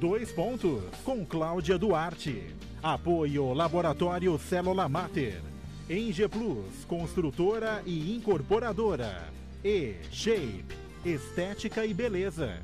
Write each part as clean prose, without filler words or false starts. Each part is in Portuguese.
Dois Pontos, com Cláudia Duarte. Apoio Laboratório Célula Mater. Enge Plus, construtora e incorporadora. E Shape, estética e beleza.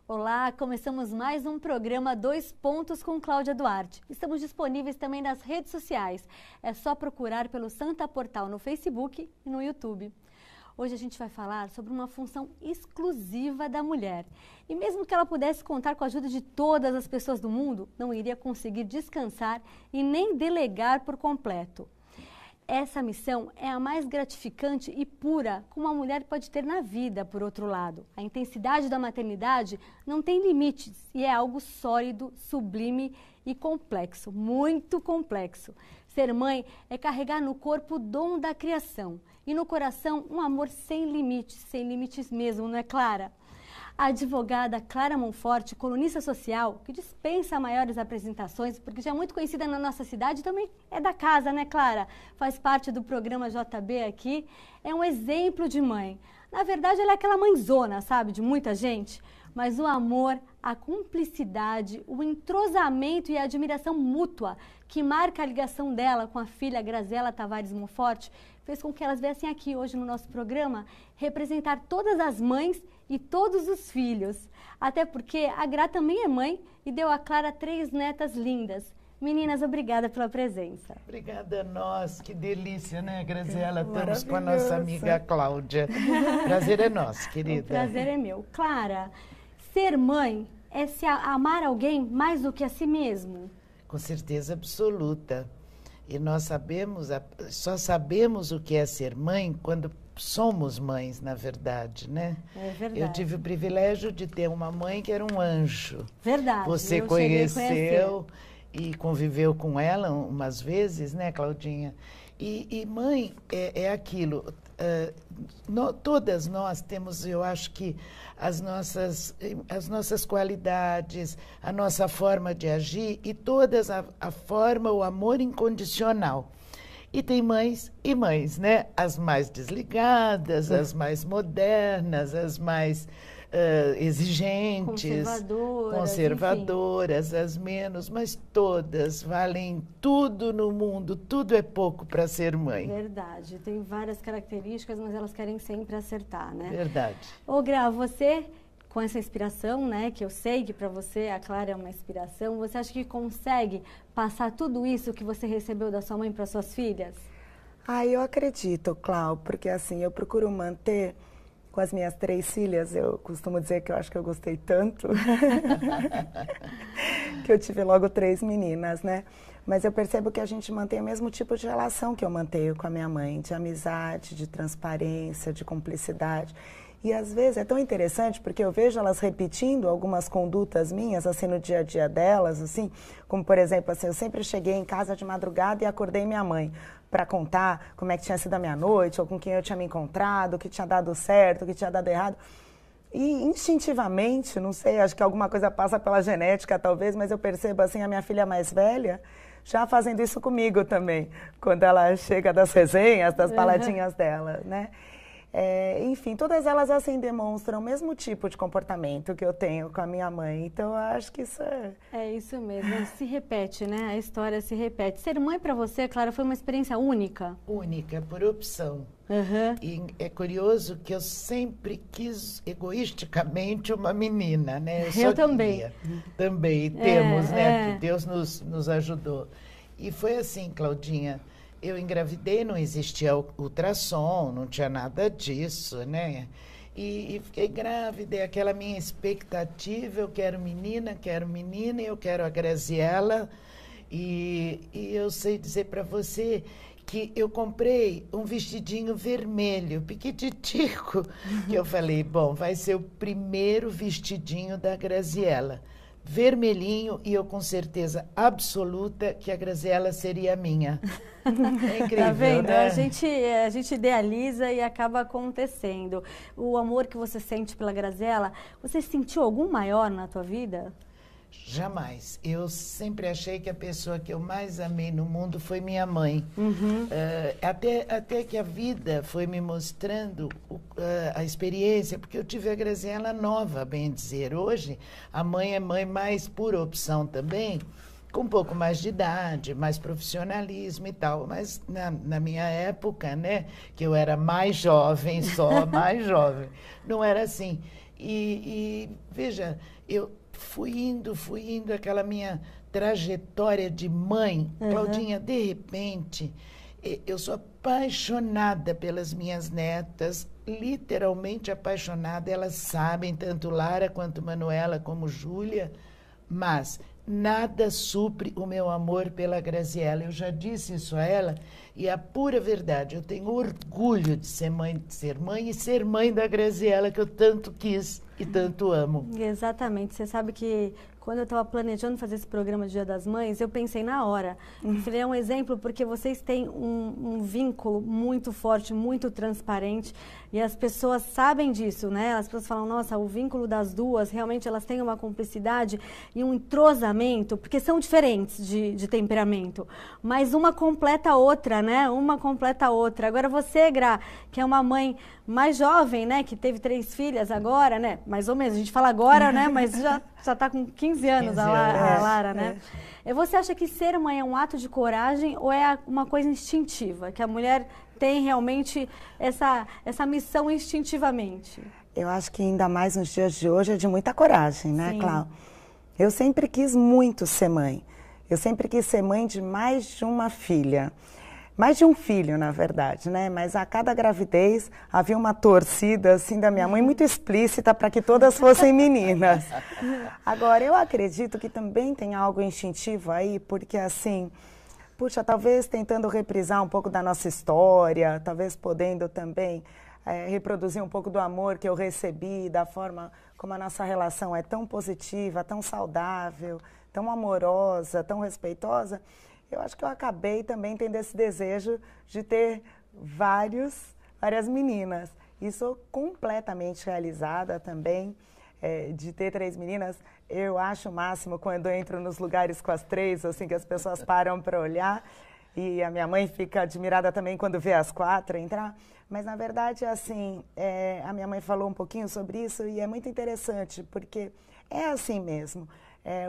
Olá, começamos mais um programa Dois Pontos com Cláudia Duarte. Estamos disponíveis também nas redes sociais. É só procurar pelo Santa Portal no Facebook e no YouTube. Hoje a gente vai falar sobre uma função exclusiva da mulher. E mesmo que ela pudesse contar com a ajuda de todas as pessoas do mundo, não iria conseguir descansar e nem delegar por completo. Essa missão é a mais gratificante e pura que uma mulher pode ter na vida, por outro lado. A intensidade da maternidade não tem limites e é algo sólido, sublime e complexo, muito complexo. Ser mãe é carregar no corpo o dom da criação e no coração um amor sem limites mesmo, não é, Clara? A advogada Clara Monforte, colunista social, que dispensa maiores apresentações, porque já é muito conhecida na nossa cidade, também é da casa, né, Clara? Faz parte do programa JB aqui, é um exemplo de mãe. Na verdade, ela é aquela mãezona, sabe, de muita gente, mas o amor, a cumplicidade, o entrosamento e a admiração mútua que marca a ligação dela com a filha Graziela Tavares Monforte fez com que elas viessem aqui hoje no nosso programa representar todas as mães e todos os filhos. Até porque a Gra também é mãe e deu a Clara 3 netas lindas. Meninas, obrigada pela presença. Obrigada a nós, que delícia, né, Graziela? Estamos com a nossa amiga Cláudia. Prazer é nosso, querida. O prazer é meu. Clara, ser mãe é se amar alguém mais do que a si mesmo? Com certeza absoluta. E nós só sabemos o que é ser mãe quando somos mães, na verdade, né? É verdade. Eu tive o privilégio de ter uma mãe que era um anjo. Verdade. Você conheceu e conviveu com ela umas vezes, né, Claudinha? E mãe é aquilo. Todas nós temos, eu acho que as nossas qualidades, a nossa forma de agir e todas a forma, o amor incondicional. E tem mães e mães, né? As mais desligadas, as mais modernas, as mais exigentes, conservadoras, as menos, mas todas valem tudo no mundo, tudo é pouco para ser mãe. Verdade, tem várias características, mas elas querem sempre acertar, né? Verdade. Ô Gra, você, com essa inspiração, né, que eu sei que para você a Clara é uma inspiração, você acha que consegue passar tudo isso que você recebeu da sua mãe para suas filhas? Eu acredito, Clau, porque assim, eu procuro manter com as minhas 3 filhas, eu costumo dizer que eu acho que eu gostei tanto, que eu tive logo 3 meninas, né? Mas eu percebo que a gente mantém o mesmo tipo de relação que eu mantenho com a minha mãe, de amizade, de transparência, de cumplicidade. E às vezes é tão interessante porque eu vejo elas repetindo algumas condutas minhas, assim, no dia a dia delas, assim, como por exemplo, assim, eu sempre cheguei em casa de madrugada e acordei minha mãe para contar como é que tinha sido a minha noite, ou com quem eu tinha me encontrado, o que tinha dado certo, o que tinha dado errado. E instintivamente, não sei, acho que alguma coisa passa pela genética talvez, mas eu percebo assim a minha filha mais velha já fazendo isso comigo também, quando ela chega das resenhas, das baladinhas dela, né? Enfim, todas elas assim demonstram o mesmo tipo de comportamento que eu tenho com a minha mãe, então eu acho que isso é... É isso mesmo, se repete, né? A história se repete. Ser mãe para você, Clara, foi uma experiência única? Única, por opção. E é curioso que eu sempre quis egoisticamente uma menina, né? Eu também. Também temos, né? Que Deus nos ajudou. E foi assim, Claudinha. Eu engravidei, não existia ultrassom, não tinha nada disso, né? E fiquei grávida, e aquela minha expectativa, eu quero menina, eu quero a Graziela. E eu sei dizer para você que eu comprei um vestidinho vermelho, piquititico, que eu falei, bom, vai ser o primeiro vestidinho da Graziela. vermelhinho, e eu com certeza absoluta que a Graziella seria minha. É incrível, tá vendo? né? A gente idealiza e acaba acontecendo. O amor que você sente pela Graziella, você sentiu algum maior na tua vida? Jamais. Eu sempre achei que a pessoa que eu mais amei no mundo foi minha mãe. Até que a vida foi me mostrando a experiência, porque eu tive a Graziella nova, bem dizer. Hoje, a mãe é mãe mais por opção também, com um pouco mais de idade, mais profissionalismo e tal. Mas na minha época, né, que eu era mais jovem, só mais jovem, não era assim. E veja, eu fui indo, aquela minha trajetória de mãe. Claudinha, de repente, eu sou apaixonada pelas minhas netas, literalmente apaixonada. Elas sabem, tanto Lara quanto Manuela, como Júlia, mas nada supre o meu amor pela Graziella. Eu já disse isso a ela, e a pura verdade, eu tenho orgulho de ser mãe e ser mãe da Graziella, que eu tanto quis e tanto amo. Exatamente. Você sabe que quando eu estava planejando fazer esse programa de Dia das Mães, eu pensei na hora. Seria um exemplo porque vocês têm um vínculo muito forte, muito transparente, e as pessoas sabem disso, né? As pessoas falam, nossa, o vínculo das duas, realmente elas têm uma cumplicidade e um entrosamento, porque são diferentes de temperamento, mas uma completa a outra, né? Uma completa a outra. Agora você, Gra, que é uma mãe mais jovem, né? Que teve 3 filhas agora, né? Mais ou menos, a gente fala agora, né? Mas já está com 15 anos a Lara, né? Você acha que ser mãe é um ato de coragem ou é uma coisa instintiva? Que a mulher tem realmente essa missão instintivamente? Eu acho que ainda mais nos dias de hoje é de muita coragem, né, Clau? Eu sempre quis muito ser mãe. Eu sempre quis ser mãe de mais de uma filha. Mais de um filho, na verdade, né? Mas a cada gravidez havia uma torcida, assim, da minha mãe muito explícita para que todas fossem meninas. Agora, eu acredito que também tem algo instintivo aí, porque, assim, puxa, talvez tentando reprisar um pouco da nossa história, talvez podendo também reproduzir um pouco do amor que eu recebi, da forma como a nossa relação é tão positiva, tão saudável, tão amorosa, tão respeitosa. Eu acho que eu acabei também tendo esse desejo de ter várias meninas. E sou completamente realizada também de ter 3 meninas. Eu acho o máximo quando eu entro nos lugares com as 3, assim, que as pessoas param para olhar. E a minha mãe fica admirada também quando vê as 4 entrar. Mas, na verdade, assim, a minha mãe falou um pouquinho sobre isso e é muito interessante, porque é assim mesmo.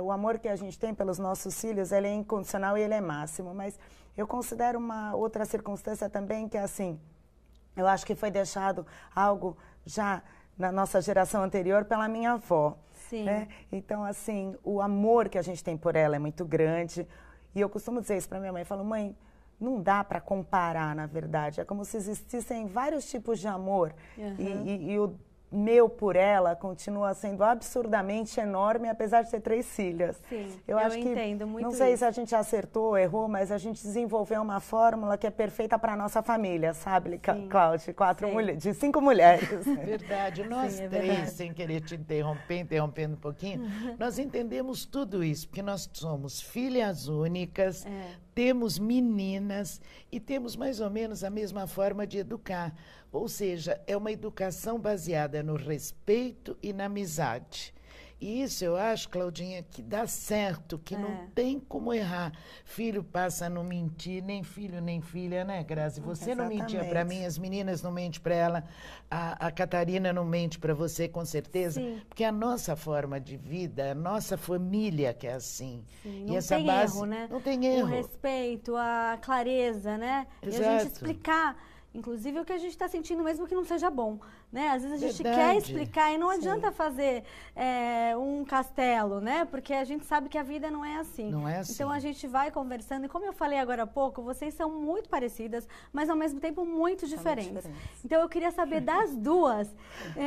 O amor que a gente tem pelos nossos filhos, ele é incondicional e ele é máximo, mas eu considero uma outra circunstância também que, assim, eu acho que foi deixado algo já na nossa geração anterior pela minha avó. Sim. Né? Então, assim, o amor que a gente tem por ela é muito grande, e eu costumo dizer isso para minha mãe, eu falo, mãe, não dá para comparar, na verdade, é como se existissem vários tipos de amor, e o meu por ela continua sendo absurdamente enorme, apesar de ter 3 filhas. Sim, eu acho entendo muito. Não sei isso. se a gente acertou ou errou, mas a gente desenvolveu uma fórmula que é perfeita para a nossa família, sabe, Cláudia? 5 mulheres. Verdade. Nós 3, sem querer te interrompendo um pouquinho, nós entendemos tudo isso, porque nós somos filhas únicas, temos meninas e temos mais ou menos a mesma forma de educar. Ou seja, é uma educação baseada no respeito e na amizade. E isso eu acho, Claudinha, que dá certo, que não tem como errar. Filho passa a não mentir, nem filho nem filha, né, Grazi? Você Exatamente. não mentia para mim, as meninas não mentem para ela, a Catarina não mente para você, com certeza. Sim. Porque a nossa forma de vida, a nossa família que é assim. Sim, e não essa tem base, erro, né? Não tem erro. O respeito, a clareza, né? Exato. E a gente explicar, inclusive, o que a gente está sentindo, mesmo que não seja bom, né? Às vezes a gente Verdade. quer explicar e não adianta fazer um castelo, né? Porque a gente sabe que a vida não é assim. Não é assim. Então a gente vai conversando e, como eu falei agora há pouco, vocês são muito parecidas, mas ao mesmo tempo muito diferentes. Então eu queria saber das duas,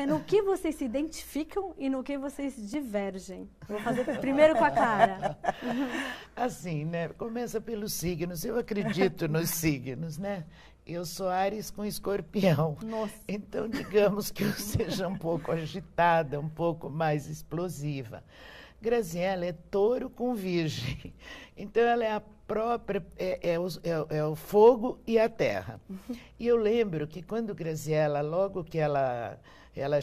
no que vocês se identificam e no que vocês divergem. Vou fazer primeiro com a Clara. Assim, né? Começa pelos signos. Eu acredito nos signos, né? Eu sou Áries com Escorpião. Nossa. Então, digamos que eu seja um pouco agitada, um pouco mais explosiva. Graziella é touro com virgem. Então, ela é a própria, é o fogo e a terra. E eu lembro que quando Graziella, logo que ela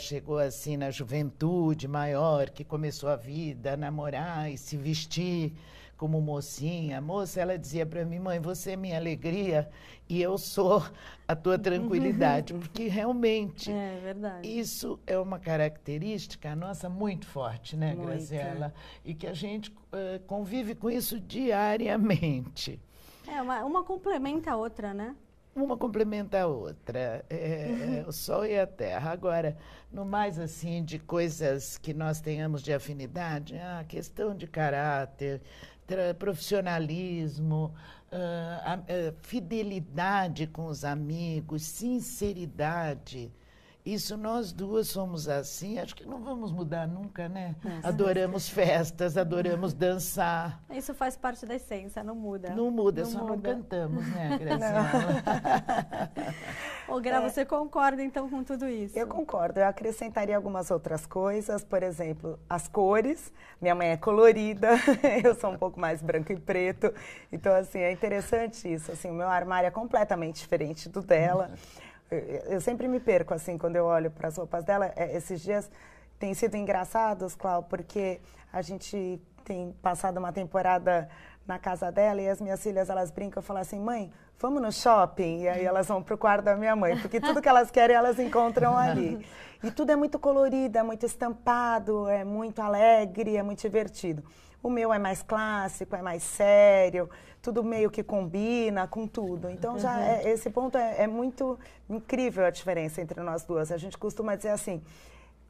chegou assim na juventude maior, que começou a vida, a namorar e se vestir como mocinha, moça, ela dizia para mim, mãe, você é minha alegria e eu sou a tua tranquilidade, porque realmente isso é uma característica nossa muito forte, né, Graziella? E que a gente convive com isso diariamente. Uma complementa a outra, né? Uma complementa a outra, o sol e a terra. Agora, no mais assim, de coisas que nós tenhamos de afinidade, questão de caráter, profissionalismo, fidelidade com os amigos, sinceridade. Isso nós duas somos assim, acho que não vamos mudar nunca, né? Adoramos festas, adoramos dançar. Isso faz parte da essência, não muda. Não muda, só não cantamos, né, Graziella? Ô, Gra, você concorda então com tudo isso? Eu concordo, eu acrescentaria algumas outras coisas, por exemplo, as cores. Minha mãe é colorida, eu sou um pouco mais branco e preto, então assim, é interessante isso, assim, o meu armário é completamente diferente do dela. Eu sempre me perco, assim, quando eu olho para as roupas dela. Esses dias têm sido engraçados, Cláudia, porque a gente tem passado uma temporada na casa dela e as minhas filhas, elas brincam e falam assim, mãe, vamos no shopping? E aí elas vão para o quarto da minha mãe, porque tudo que elas querem, elas encontram ali. E tudo é muito colorido, é muito estampado, é muito alegre, é muito divertido. O meu é mais clássico, é mais sério, tudo meio que combina com tudo. Então, esse ponto é muito incrível a diferença entre nós duas. A gente costuma dizer assim,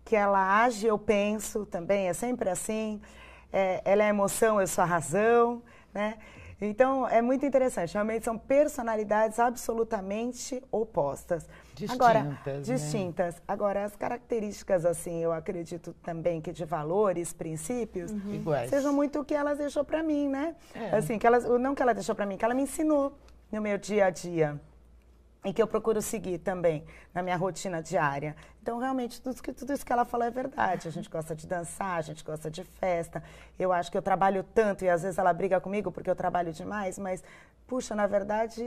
que ela age, eu penso também, é sempre assim. Ela é emoção, eu sou a razão, né? Então, é muito interessante. Realmente são personalidades absolutamente opostas. Distintas. Agora, as características, assim, eu acredito também que de valores, princípios, sejam muito o que ela deixou para mim, né? Assim, não que ela deixou para mim, que ela me ensinou no meu dia a dia. E que eu procuro seguir também na minha rotina diária. Então, realmente, tudo isso que ela falou é verdade. A gente gosta de dançar, a gente gosta de festa. Eu acho que eu trabalho tanto e às vezes ela briga comigo porque eu trabalho demais, mas, puxa, na verdade,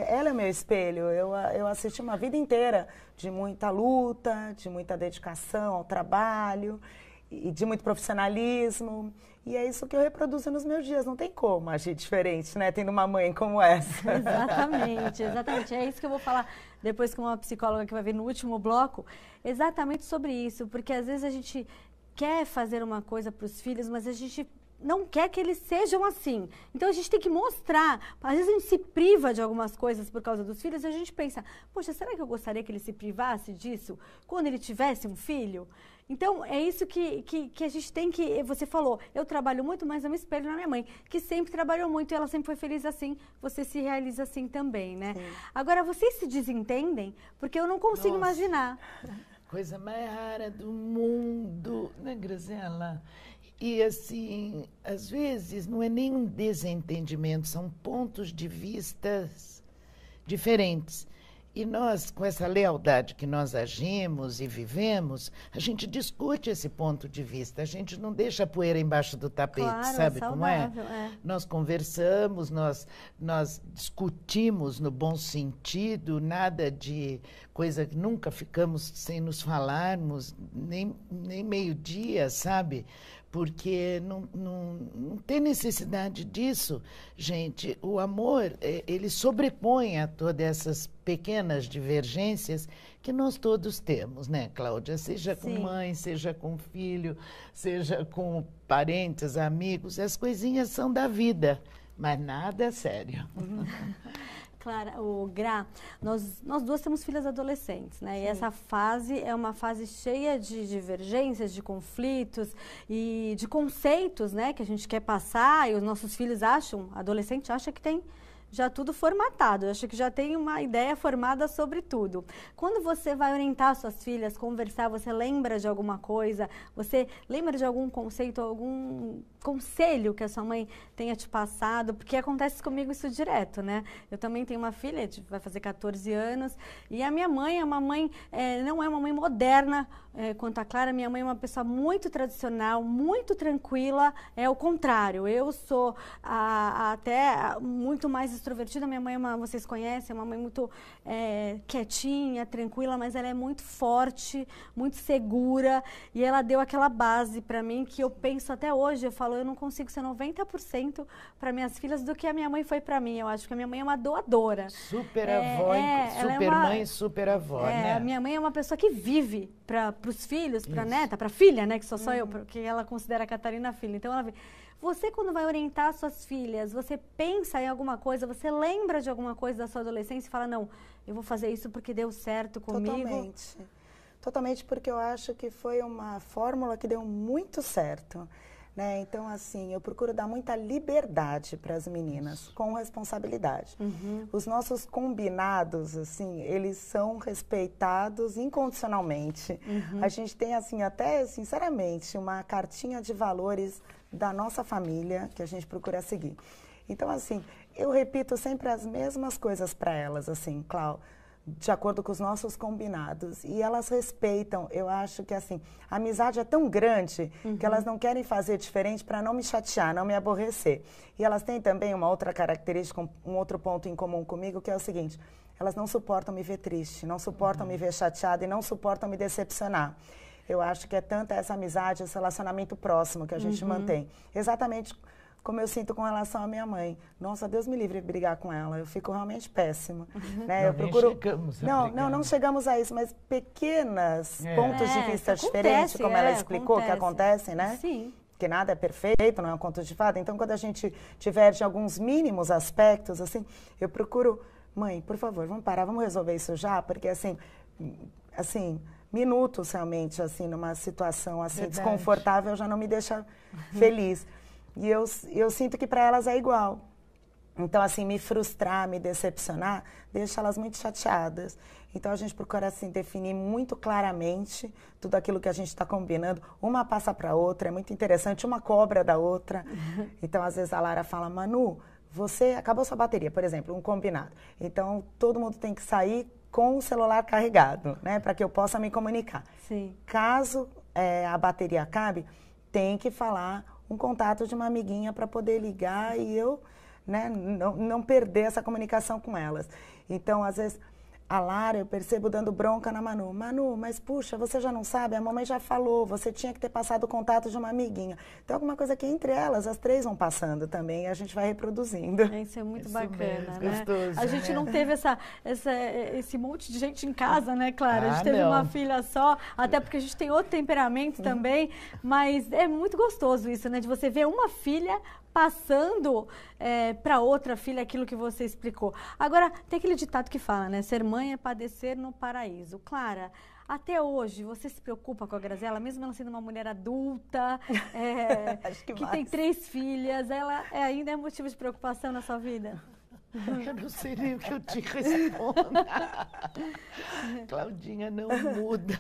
ela é meu espelho. Eu assisti uma vida inteira de muita luta, de muita dedicação ao trabalho e de muito profissionalismo. E é isso que eu reproduzo nos meus dias. Não tem como agir diferente, né? Tendo uma mãe como essa. Exatamente. É isso que eu vou falar depois com uma psicóloga que vai vir no último bloco. Exatamente sobre isso. Porque às vezes a gente quer fazer uma coisa para os filhos, mas a gente não quer que eles sejam assim. Então a gente tem que mostrar. Às vezes a gente se priva de algumas coisas por causa dos filhos e a gente pensa, poxa, será que eu gostaria que ele se privasse disso quando ele tivesse um filho? Então, é isso que a gente tem que... Você falou, eu trabalho muito, mas eu me espelho na minha mãe, que sempre trabalhou muito e ela sempre foi feliz assim, você se realiza assim também, né? Sim. Agora, vocês se desentendem? Porque eu não consigo imaginar. Coisa mais rara do mundo, né, Graziella? E, assim, às vezes não é nem um desentendimento, são pontos de vistas diferentes. E nós, com essa lealdade que nós agimos e vivemos, a gente discute esse ponto de vista. A gente não deixa a poeira embaixo do tapete, claro, sabe como é? Nós conversamos, nós discutimos no bom sentido, nada de coisa que nunca ficamos sem nos falarmos, nem meio-dia, sabe? Porque não tem necessidade disso, gente. O amor, ele sobrepõe a todas essas pequenas divergências que nós todos temos, né, Cláudia? Seja com mãe, seja com filho, seja com parentes, amigos, as coisinhas são da vida, mas nada é sério. Clara, o Gra, nós duas temos filhas adolescentes, né? Sim. E essa fase é uma fase cheia de divergências, de conflitos e de conceitos, né? Que a gente quer passar e os nossos filhos acham, adolescente acha que tem já tudo formatado. Eu acho que já tem uma ideia formada sobre tudo. Quando você vai orientar suas filhas, conversar, você lembra de alguma coisa? Você lembra de algum conceito, algum conselho que a sua mãe tenha te passado? Porque acontece comigo isso direto, né? Eu também tenho uma filha, vai fazer 14 anos, e a minha mãe é uma mãe, não é uma mãe moderna, quanto a Clara. Minha mãe é uma pessoa muito tradicional, muito tranquila, é o contrário. Eu sou até muito mais extrovertida. Minha mãe, vocês conhecem, é uma mãe muito quietinha, tranquila, mas ela é muito forte, muito segura, e ela deu aquela base para mim que eu penso até hoje. Eu falo, eu não consigo ser 90% para minhas filhas do que a minha mãe foi para mim. Eu acho que a minha mãe é uma doadora. Super avó, super mãe, super avó, né? A minha mãe é uma pessoa que vive para os filhos, para a neta, para a filha, né? Que sou só eu, porque ela considera a Catarina filha. Então, ela você, quando vai orientar suas filhas, você pensa em alguma coisa, você lembra de alguma coisa da sua adolescência e fala, não, eu vou fazer isso porque deu certo comigo? Totalmente. Totalmente, porque eu acho que foi uma fórmula que deu muito certo. Né? Então, assim, eu procuro dar muita liberdade para as meninas, com responsabilidade. Os nossos combinados, assim, eles são respeitados incondicionalmente. A gente tem, assim, até, sinceramente, uma cartinha de valores da nossa família que a gente procura seguir. Então, assim, eu repito sempre as mesmas coisas para elas, assim, Clau, de acordo com os nossos combinados, e elas respeitam. Eu acho que, assim, a amizade é tão grande que elas não querem fazer diferente para não me chatear, não me aborrecer. E elas têm também uma outra característica, um outro ponto em comum comigo, que é o seguinte: elas não suportam me ver triste, não suportam me ver chateada e não suportam me decepcionar. Eu acho que é tanta essa amizade, esse relacionamento próximo que a gente mantém. Exatamente como eu sinto com relação à minha mãe. Nossa, Deus me livre de brigar com ela. Eu fico realmente péssima. Né? Eu procuro... Não chegamos a isso, mas pequenos pontos de vista diferentes, como ela explicou, que acontecem, né? Sim. Que nada é perfeito, não é um conto de fada. Então, quando a gente diverge alguns mínimos aspectos, assim, eu procuro... Mãe, por favor, vamos parar, vamos resolver isso já, porque, assim, minutos realmente, assim, numa situação assim, desconfortável, já não me deixa feliz. E eu sinto que para elas é igual. Então, assim, me frustrar, me decepcionar, deixa elas muito chateadas. Então, a gente procura, assim, definir muito claramente tudo aquilo que a gente está combinando. Uma passa para a outra, é muito interessante, uma cobra da outra. Então, às vezes, a Lara fala, Manu, você acabou sua bateria, por exemplo, um combinado. Então, todo mundo tem que sair com o celular carregado, né, para que eu possa me comunicar. Sim. Caso a bateria acabe, tem que falar um contato de uma amiguinha para poder ligar e eu, né, não perder essa comunicação com elas. Então, às vezes, a Lara, eu percebo dando bronca na Manu. Manu, mas puxa, você já não sabe? A mamãe já falou, você tinha que ter passado o contato de uma amiguinha. Então, alguma coisa que entre elas, as três vão passando também e a gente vai reproduzindo. Isso é muito bacana, mesmo, né? gostoso, a gente não teve esse monte de gente em casa, né, Clara? A gente teve não. uma filha só, até porque a gente tem outro temperamento também, mas é muito gostoso isso, né? De você ver uma filha passando para outra filha aquilo que você explicou. Agora, tem aquele ditado que fala, né? Ser mãe é padecer no paraíso. Clara, até hoje, você se preocupa com a Graziela, mesmo ela sendo uma mulher adulta, que tem 3 filhas, ela ainda é motivo de preocupação na sua vida? Eu não sei nem o que eu te respondo. Claudinha, não muda.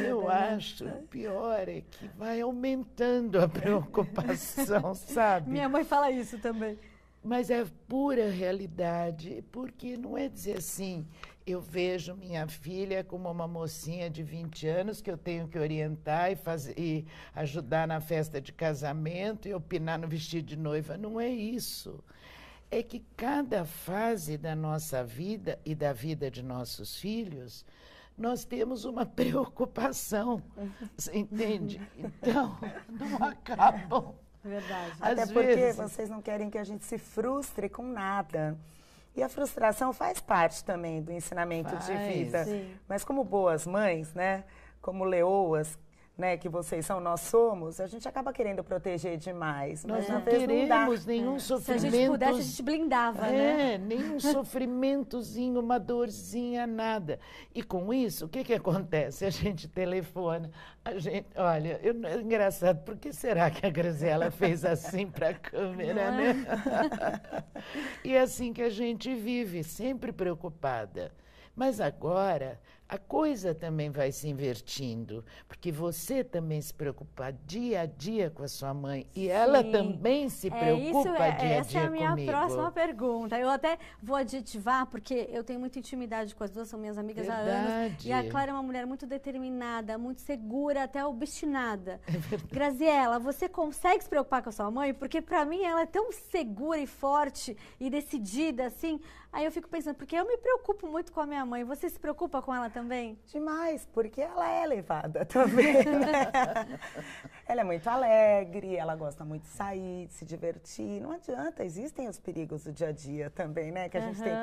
Eu acho, o pior é que vai aumentando a preocupação, sabe? Minha mãe fala isso também. Mas é pura realidade, porque não é dizer assim, eu vejo minha filha como uma mocinha de 20 anos que eu tenho que orientar e ajudar na festa de casamento e opinar no vestido de noiva. Não é isso. É que cada fase da nossa vida e da vida de nossos filhos, nós temos uma preocupação, você entende? Então, não acabam. Verdade. Até porque vocês não querem que a gente se frustre com nada. E a frustração faz parte também do ensinamento de vida. Sim. Mas como boas mães, né? Como leoas, né, que vocês são, nós somos, a gente acaba querendo proteger demais. Nós Mas não às vezes queremos nenhum Se a sofrimento. gente pudesse, a gente blindava, né? Nenhum sofrimentozinho, uma dorzinha, nada. E com isso, o que que acontece? A gente telefona, olha, é engraçado, por que será que a Graziela fez assim para a câmera, né? E é assim que a gente vive, sempre preocupada. Mas agora, a coisa também vai se invertindo, porque você também se preocupa dia a dia com a sua mãe e ela também se preocupa dia a dia comigo. Essa é a minha próxima pergunta. Eu até vou adjetivar, porque eu tenho muita intimidade com as duas, são minhas amigas há anos. E a Clara é uma mulher muito determinada, muito segura, até obstinada. Graziela, você consegue se preocupar com a sua mãe? Porque para mim ela é tão segura e forte e decidida, assim. Aí eu fico pensando, porque eu me preocupo muito com a minha mãe. Você se preocupa com ela também? Demais, porque ela é levada também. Né? Ela é muito alegre, ela gosta muito de sair, de se divertir. Não adianta, existem os perigos do dia a dia também, né? Que a gente tem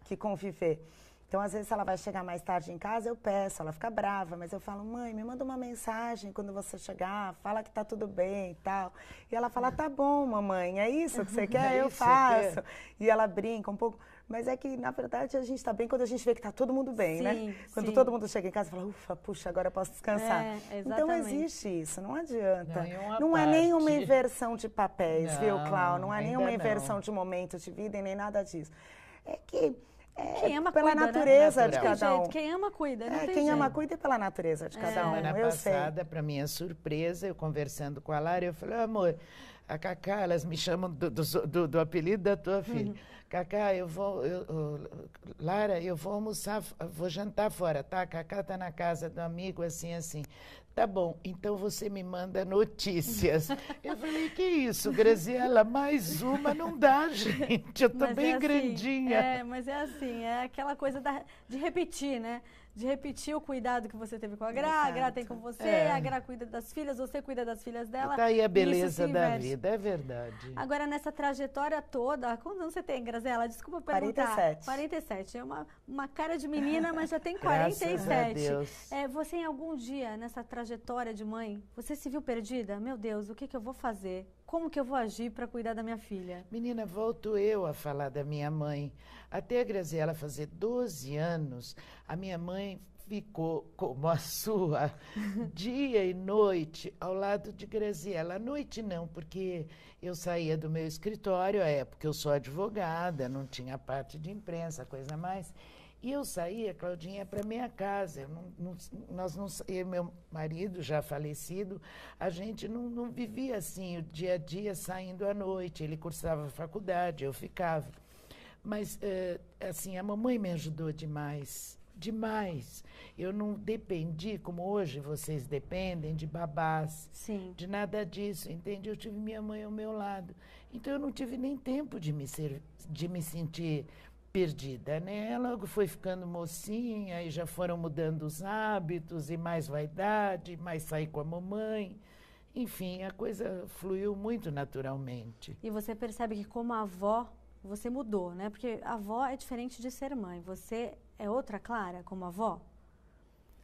que conviver. Então, às vezes, ela vai chegar mais tarde em casa, eu peço, ela fica brava, mas eu falo, mãe, me manda uma mensagem quando você chegar, fala que tá tudo bem e tal. E ela fala, tá bom, mamãe, é isso que você quer? Eu faço. E ela brinca um pouco. Mas é que, na verdade, a gente está bem quando a gente vê que está todo mundo bem, né? Quando todo mundo chega em casa e fala, ufa, puxa, agora eu posso descansar. Então, existe isso, não adianta. Não é nenhuma inversão de papéis, viu, Clau? Não é nenhuma inversão de momentos de vida e nem nada disso. É que... quem ama, pela cuida, natureza, né? de cada um. Quem ama, cuida. Não tem quem jeito. ama, cuida e pela natureza de cada um. Semana passada, para minha surpresa, eu conversando com a Lara, eu falei, amor, a Cacá, elas me chamam do apelido da tua filha. Cacá, Lara, eu vou almoçar, vou jantar fora, tá? A Cacá tá na casa do amigo, assim. Tá bom, então você me manda notícias. Eu falei, que isso, Graziela, mais uma não dá, gente. Eu tô bem grandinha. Mas é assim, é aquela coisa de repetir, né? De repetir o cuidado que você teve com a Gra tem com você, a Gra cuida das filhas, você cuida das filhas dela. Tá aí a beleza da vida, é verdade. Agora, nessa trajetória toda, quantos anos você tem, Graziela? Desculpa perguntar. 47. 47, é uma cara de menina, mas já tem 47. Graças a Deus. Você, em algum dia, nessa trajetória de mãe, você se viu perdida? Meu Deus, o que eu vou fazer? Como que eu vou agir para cuidar da minha filha? Menina, volto eu a falar da minha mãe. Até a Graziela fazer 12 anos, a minha mãe ficou como a sua, dia e noite, ao lado de Graziela. À noite não, porque eu saía do meu escritório, à época eu sou advogada, não tinha parte de imprensa, coisa mais. E eu saía, Claudinha, para minha casa. Eu, meu marido já falecido, a gente não vivia assim o dia a dia saindo à noite. Ele cursava faculdade, eu ficava. Mas, assim, a mamãe me ajudou demais, demais. Eu não dependi, como hoje vocês dependem, de babás, de nada disso, entende? Eu tive minha mãe ao meu lado. Então, eu não tive nem tempo de me sentir perdida, né? Ela logo foi ficando mocinha e já foram mudando os hábitos e mais vaidade, mais sair com a mamãe. Enfim, a coisa fluiu muito naturalmente. E você percebe que como avó, você mudou, né? Porque a avó é diferente de ser mãe. Você é outra Clara como avó?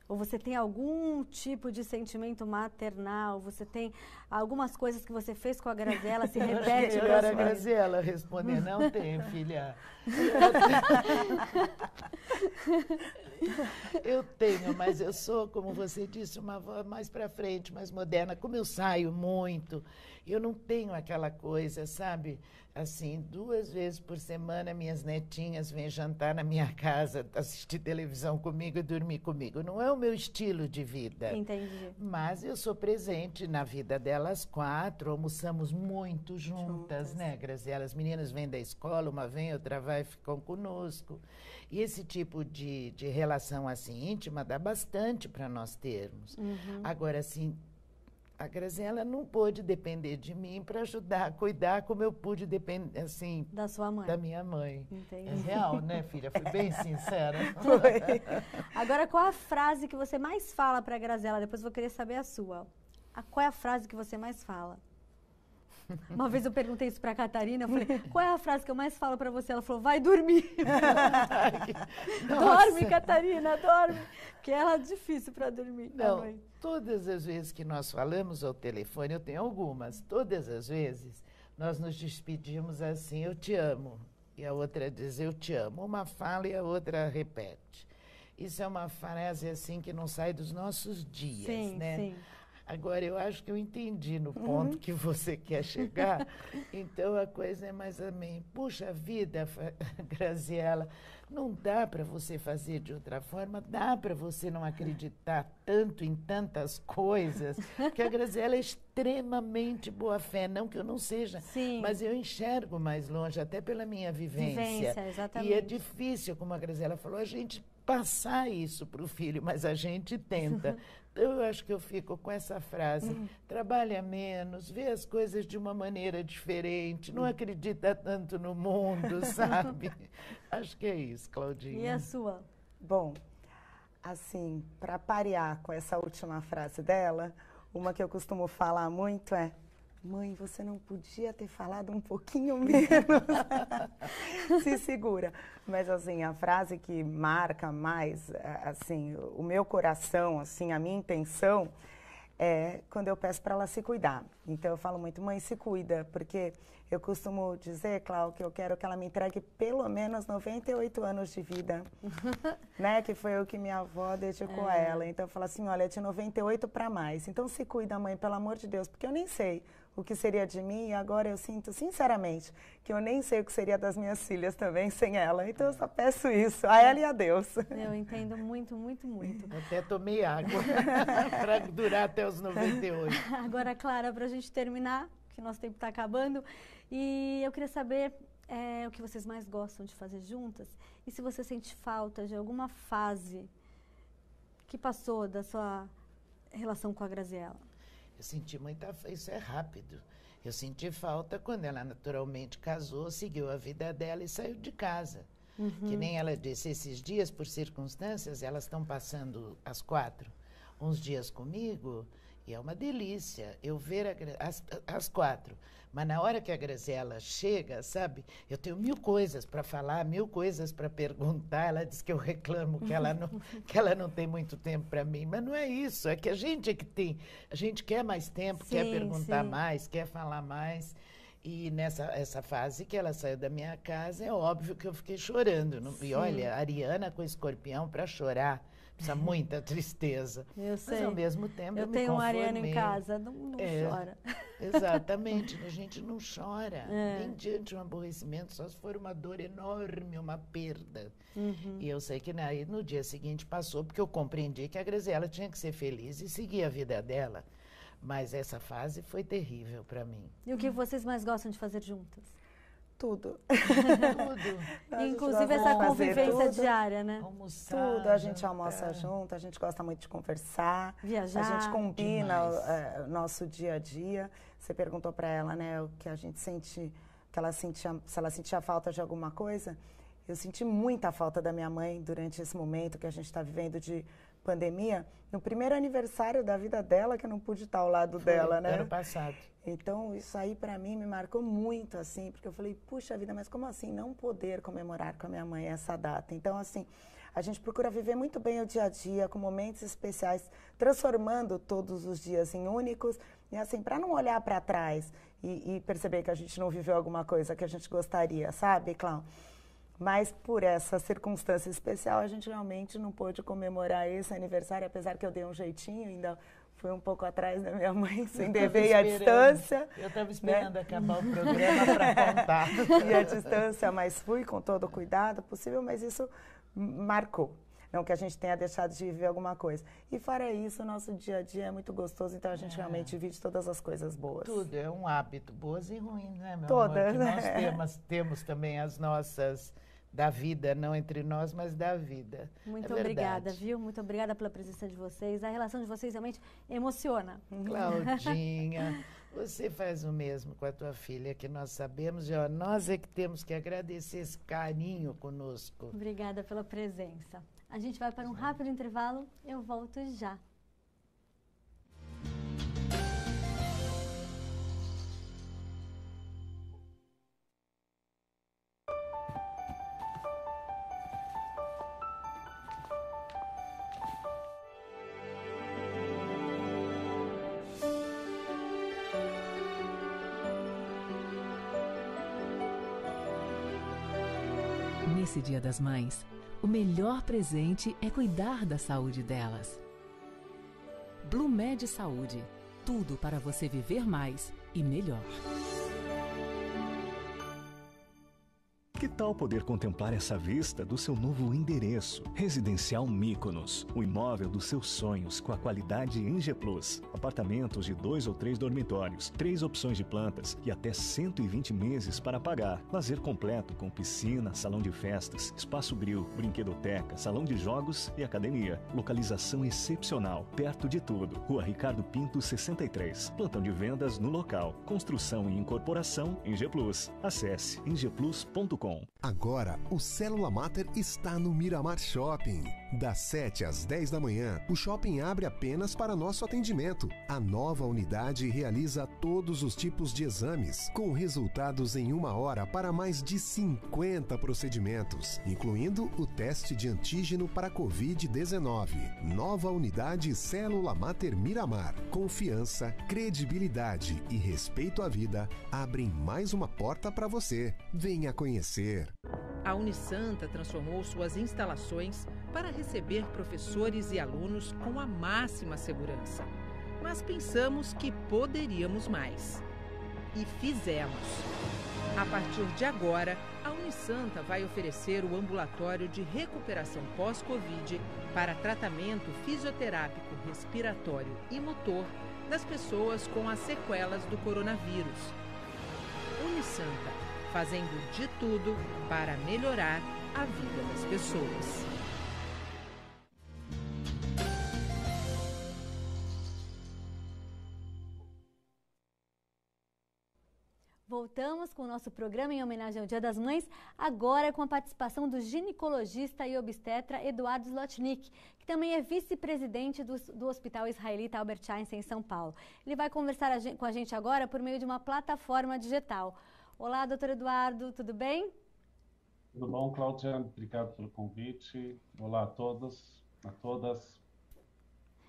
Ou você tem algum tipo de sentimento maternal? Você tem algumas coisas que você fez com a Graziela, se repete? Agora a Graziela responder, não tenho, filha. Eu tenho, mas eu sou, como você disse, uma avó mais para frente, mais moderna. Como eu saio muito, eu não tenho aquela coisa, sabe? Assim, 2 vezes por semana minhas netinhas vêm jantar na minha casa, assistir televisão comigo e dormir comigo. Não é o meu estilo de vida. Entendi. Mas eu sou presente na vida delas 4, almoçamos muito juntas, né, Graziela? As meninas vêm da escola, uma vem, outra vai, ficam conosco. E esse tipo de relação assim íntima dá bastante para nós termos. Agora, assim, a Graziela não pôde depender de mim para ajudar a cuidar como eu pude depender, assim, da sua mãe. Da minha mãe. Entendi. É real, né, filha? Fui bem sincera. Foi. Agora, qual a frase que você mais fala para a Graziela? Depois vou querer saber a sua. Qual é a frase que você mais fala? Uma vez eu perguntei isso para a Catarina, eu falei, qual é a frase que eu mais falo para você? Ela falou, vai dormir. Dorme, Catarina, dorme. Porque ela é difícil para dormir. Não, todas as vezes que nós falamos ao telefone, eu tenho algumas, todas as vezes, nós nos despedimos assim, eu te amo. E a outra diz, eu te amo. Uma fala e a outra repete. Isso é uma frase assim que não sai dos nossos dias, sim, né? Sim. Agora, eu acho que eu entendi no ponto que você quer chegar. Então, a coisa é mais amém. Puxa vida, Graziela, não dá para você fazer de outra forma, dá para você não acreditar tanto em tantas coisas, porque a Graziela é extremamente boa fé, não que eu não seja, sim, mas eu enxergo mais longe, até pela minha vivência. Exatamente. E é difícil, como a Graziela falou, a gente passar isso para o filho, mas a gente tenta. Então, eu acho que eu fico com essa frase, trabalha menos, vê as coisas de uma maneira diferente, não acredita tanto no mundo, sabe? Acho que é isso, Claudinha. E a sua? Bom, assim, para parear com essa última frase dela, uma que eu costumo falar muito é: mãe, você não podia ter falado um pouquinho menos? Se segura. Mas, assim, a frase que marca mais, assim, o meu coração, assim, a minha intenção, é quando eu peço para ela se cuidar. Então, eu falo muito, mãe, se cuida, porque eu costumo dizer, Cláudia, que eu quero que ela me entregue pelo menos 98 anos de vida, né? Que foi o que minha avó dedicou a ela. Então, eu falo assim, olha, de 98 para mais. Então, se cuida, mãe, pelo amor de Deus, porque eu nem sei o que seria de mim e agora eu sinto, sinceramente, que eu nem sei o que seria das minhas filhas também sem ela. Então, eu só peço isso, a ela e a Deus. Eu entendo muito, muito, muito. Até tomei água para durar até os 98. Agora, Clara, para a gente terminar, que nosso tempo está acabando, e eu queria saber o que vocês mais gostam de fazer juntas e se você sente falta de alguma fase que passou da sua relação com a Graziela. Eu senti muita falta, isso é rápido. Eu senti falta quando ela naturalmente casou, seguiu a vida dela e saiu de casa. Que nem ela disse, esses dias, por circunstâncias, elas estão passando as 4, uns dias comigo, e é uma delícia eu ver as 4. Mas na hora que a Graziela chega, sabe, eu tenho 1000 coisas para falar, 1000 coisas para perguntar. Ela diz que eu reclamo que ela não tem muito tempo para mim. Mas não é isso, é que a gente é que tem. A gente quer mais tempo, sim, quer perguntar sim. mais, quer falar mais. E essa fase que ela saiu da minha casa, é óbvio que eu fiquei chorando. E olha, a Ariana com escorpião para chorar. Precisa muita tristeza. Eu sei. Mas ao mesmo tempo eu me tenho uma conformei. Ariana em casa, não chora. Exatamente, a gente não chora. Nem diante de um aborrecimento, só se for uma dor enorme, uma perda. E eu sei que no dia seguinte passou, porque eu compreendi que a Graziela tinha que ser feliz e seguir a vida dela. Mas essa fase foi terrível para mim. E o que vocês mais gostam de fazer juntas? Tudo. Tudo. Inclusive essa convivência diária, né? Almoçar, Tudo, a gente almoça junto, a gente gosta muito de conversar. Viajar. A gente combina o nosso dia a dia. Você perguntou para ela, né, o que a gente sente, que ela sentia, se ela sentia falta de alguma coisa. Eu senti muita falta da minha mãe durante esse momento que a gente está vivendo de pandemia. No primeiro aniversário da vida dela, que eu não pude estar ao lado dela, né? Ano passado. Então, isso aí para mim me marcou muito, assim, porque eu falei, puxa vida, mas como assim não poder comemorar com a minha mãe essa data? Então, assim, a gente procura viver muito bem o dia a dia, com momentos especiais, transformando todos os dias em únicos, e assim, para não olhar para trás e perceber que a gente não viveu alguma coisa que a gente gostaria, sabe, Cláudia? Mas por essa circunstância especial, a gente realmente não pôde comemorar esse aniversário, apesar que eu dei um jeitinho, ainda fui um pouco atrás da minha mãe, sem dever e à distância. Eu estava esperando acabar o programa para contar. E à distância, mas fui com todo o cuidado possível, mas isso marcou. Não que a gente tenha deixado de viver alguma coisa. E fora isso, o nosso dia a dia é muito gostoso, então a gente realmente vive todas as coisas boas. Tudo, é um hábito, boas e ruins, né, meu Todas, amor? né? Nós temos também as nossas da vida, não entre nós, mas da vida. Muito obrigada, viu? Muito obrigada pela presença de vocês. A relação de vocês realmente emociona. Claudinha, você faz o mesmo com a tua filha, que nós sabemos, e ó, nós é que temos que agradecer esse carinho conosco. Obrigada pela presença. A gente vai para um rápido intervalo, eu volto já. Nesse Dia das Mães, o melhor presente é cuidar da saúde delas. Blumed Saúde. Tudo para você viver mais e melhor. Que tal poder contemplar essa vista do seu novo endereço? Residencial Mykonos, o imóvel dos seus sonhos com a qualidade ENGE Plus. Apartamentos de 2 ou 3 dormitórios, 3 opções de plantas e até 120 meses para pagar. Lazer completo com piscina, salão de festas, espaço grill, brinquedoteca, salão de jogos e academia. Localização excepcional, perto de tudo. Rua Ricardo Pinto 63. Plantão de vendas no local. Construção e incorporação ENGE Plus. Acesse engeplus.com. Agora, o Célula Mater está no Miramar Shopping. Das 7 às 10 da manhã, o shopping abre apenas para nosso atendimento. A nova unidade realiza todos os tipos de exames, com resultados em 1 hora para mais de 50 procedimentos, incluindo o teste de antígeno para Covid-19. Nova unidade Célula Mater Miramar. Confiança, credibilidade e respeito à vida abrem mais uma porta para você. Venha conhecer. A Unisanta transformou suas instalações para receber professores e alunos com a máxima segurança. Mas pensamos que poderíamos mais. E fizemos. A partir de agora, a Unisanta vai oferecer o ambulatório de recuperação pós-Covid para tratamento fisioterápico, respiratório e motor das pessoas com as sequelas do coronavírus. Unisanta, fazendo de tudo para melhorar a vida das pessoas. Voltamos com o nosso programa em homenagem ao Dia das Mães, agora com a participação do ginecologista e obstetra Eduardo Zlotnik, que também é vice-presidente do Hospital Israelita Albert Einstein em São Paulo. Ele vai conversar com a gente agora por meio de uma plataforma digital. Olá, doutor Eduardo, tudo bem? Tudo bom, Cláudia? Obrigado pelo convite. Olá a todos, a todas.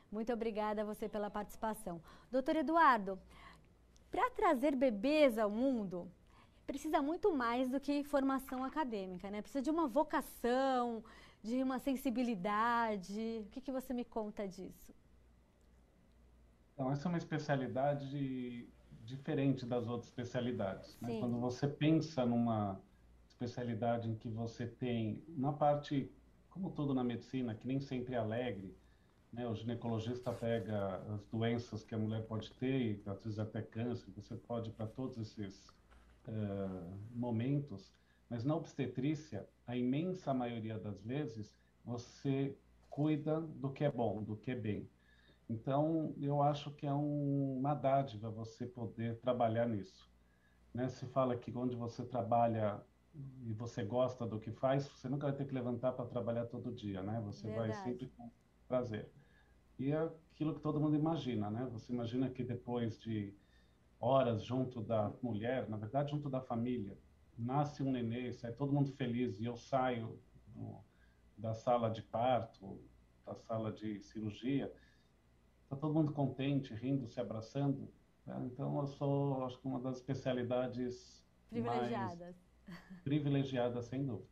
Muito obrigada a você pela participação. Doutor Eduardo, para trazer bebês ao mundo, precisa muito mais do que formação acadêmica, né? Precisa de uma vocação, de uma sensibilidade. O que você me conta disso? Então, essa é uma especialidade diferente das outras especialidades, né? Quando você pensa numa especialidade em que você tem, na parte, como tudo na medicina, que nem sempre é alegre, né? O ginecologista pega as doenças que a mulher pode ter, e às vezes até câncer, você pode ir para todos esses momentos, mas na obstetrícia, a imensa maioria das vezes, você cuida do que é bom, do que é bem. Então, eu acho que é uma dádiva você poder trabalhar nisso, né? Se fala que onde você trabalha e você gosta do que faz, você nunca vai ter que levantar para trabalhar todo dia, né? Você vai sempre com prazer. E é aquilo que todo mundo imagina, né? Você imagina que depois de horas junto da mulher, na verdade junto da família, nasce um nenê, sai todo mundo feliz e eu saio da sala de parto, da sala de cirurgia, está todo mundo contente, rindo, se abraçando. Tá? Então, eu sou, acho que, uma das especialidades privilegiadas. Mais privilegiadas, sem dúvida.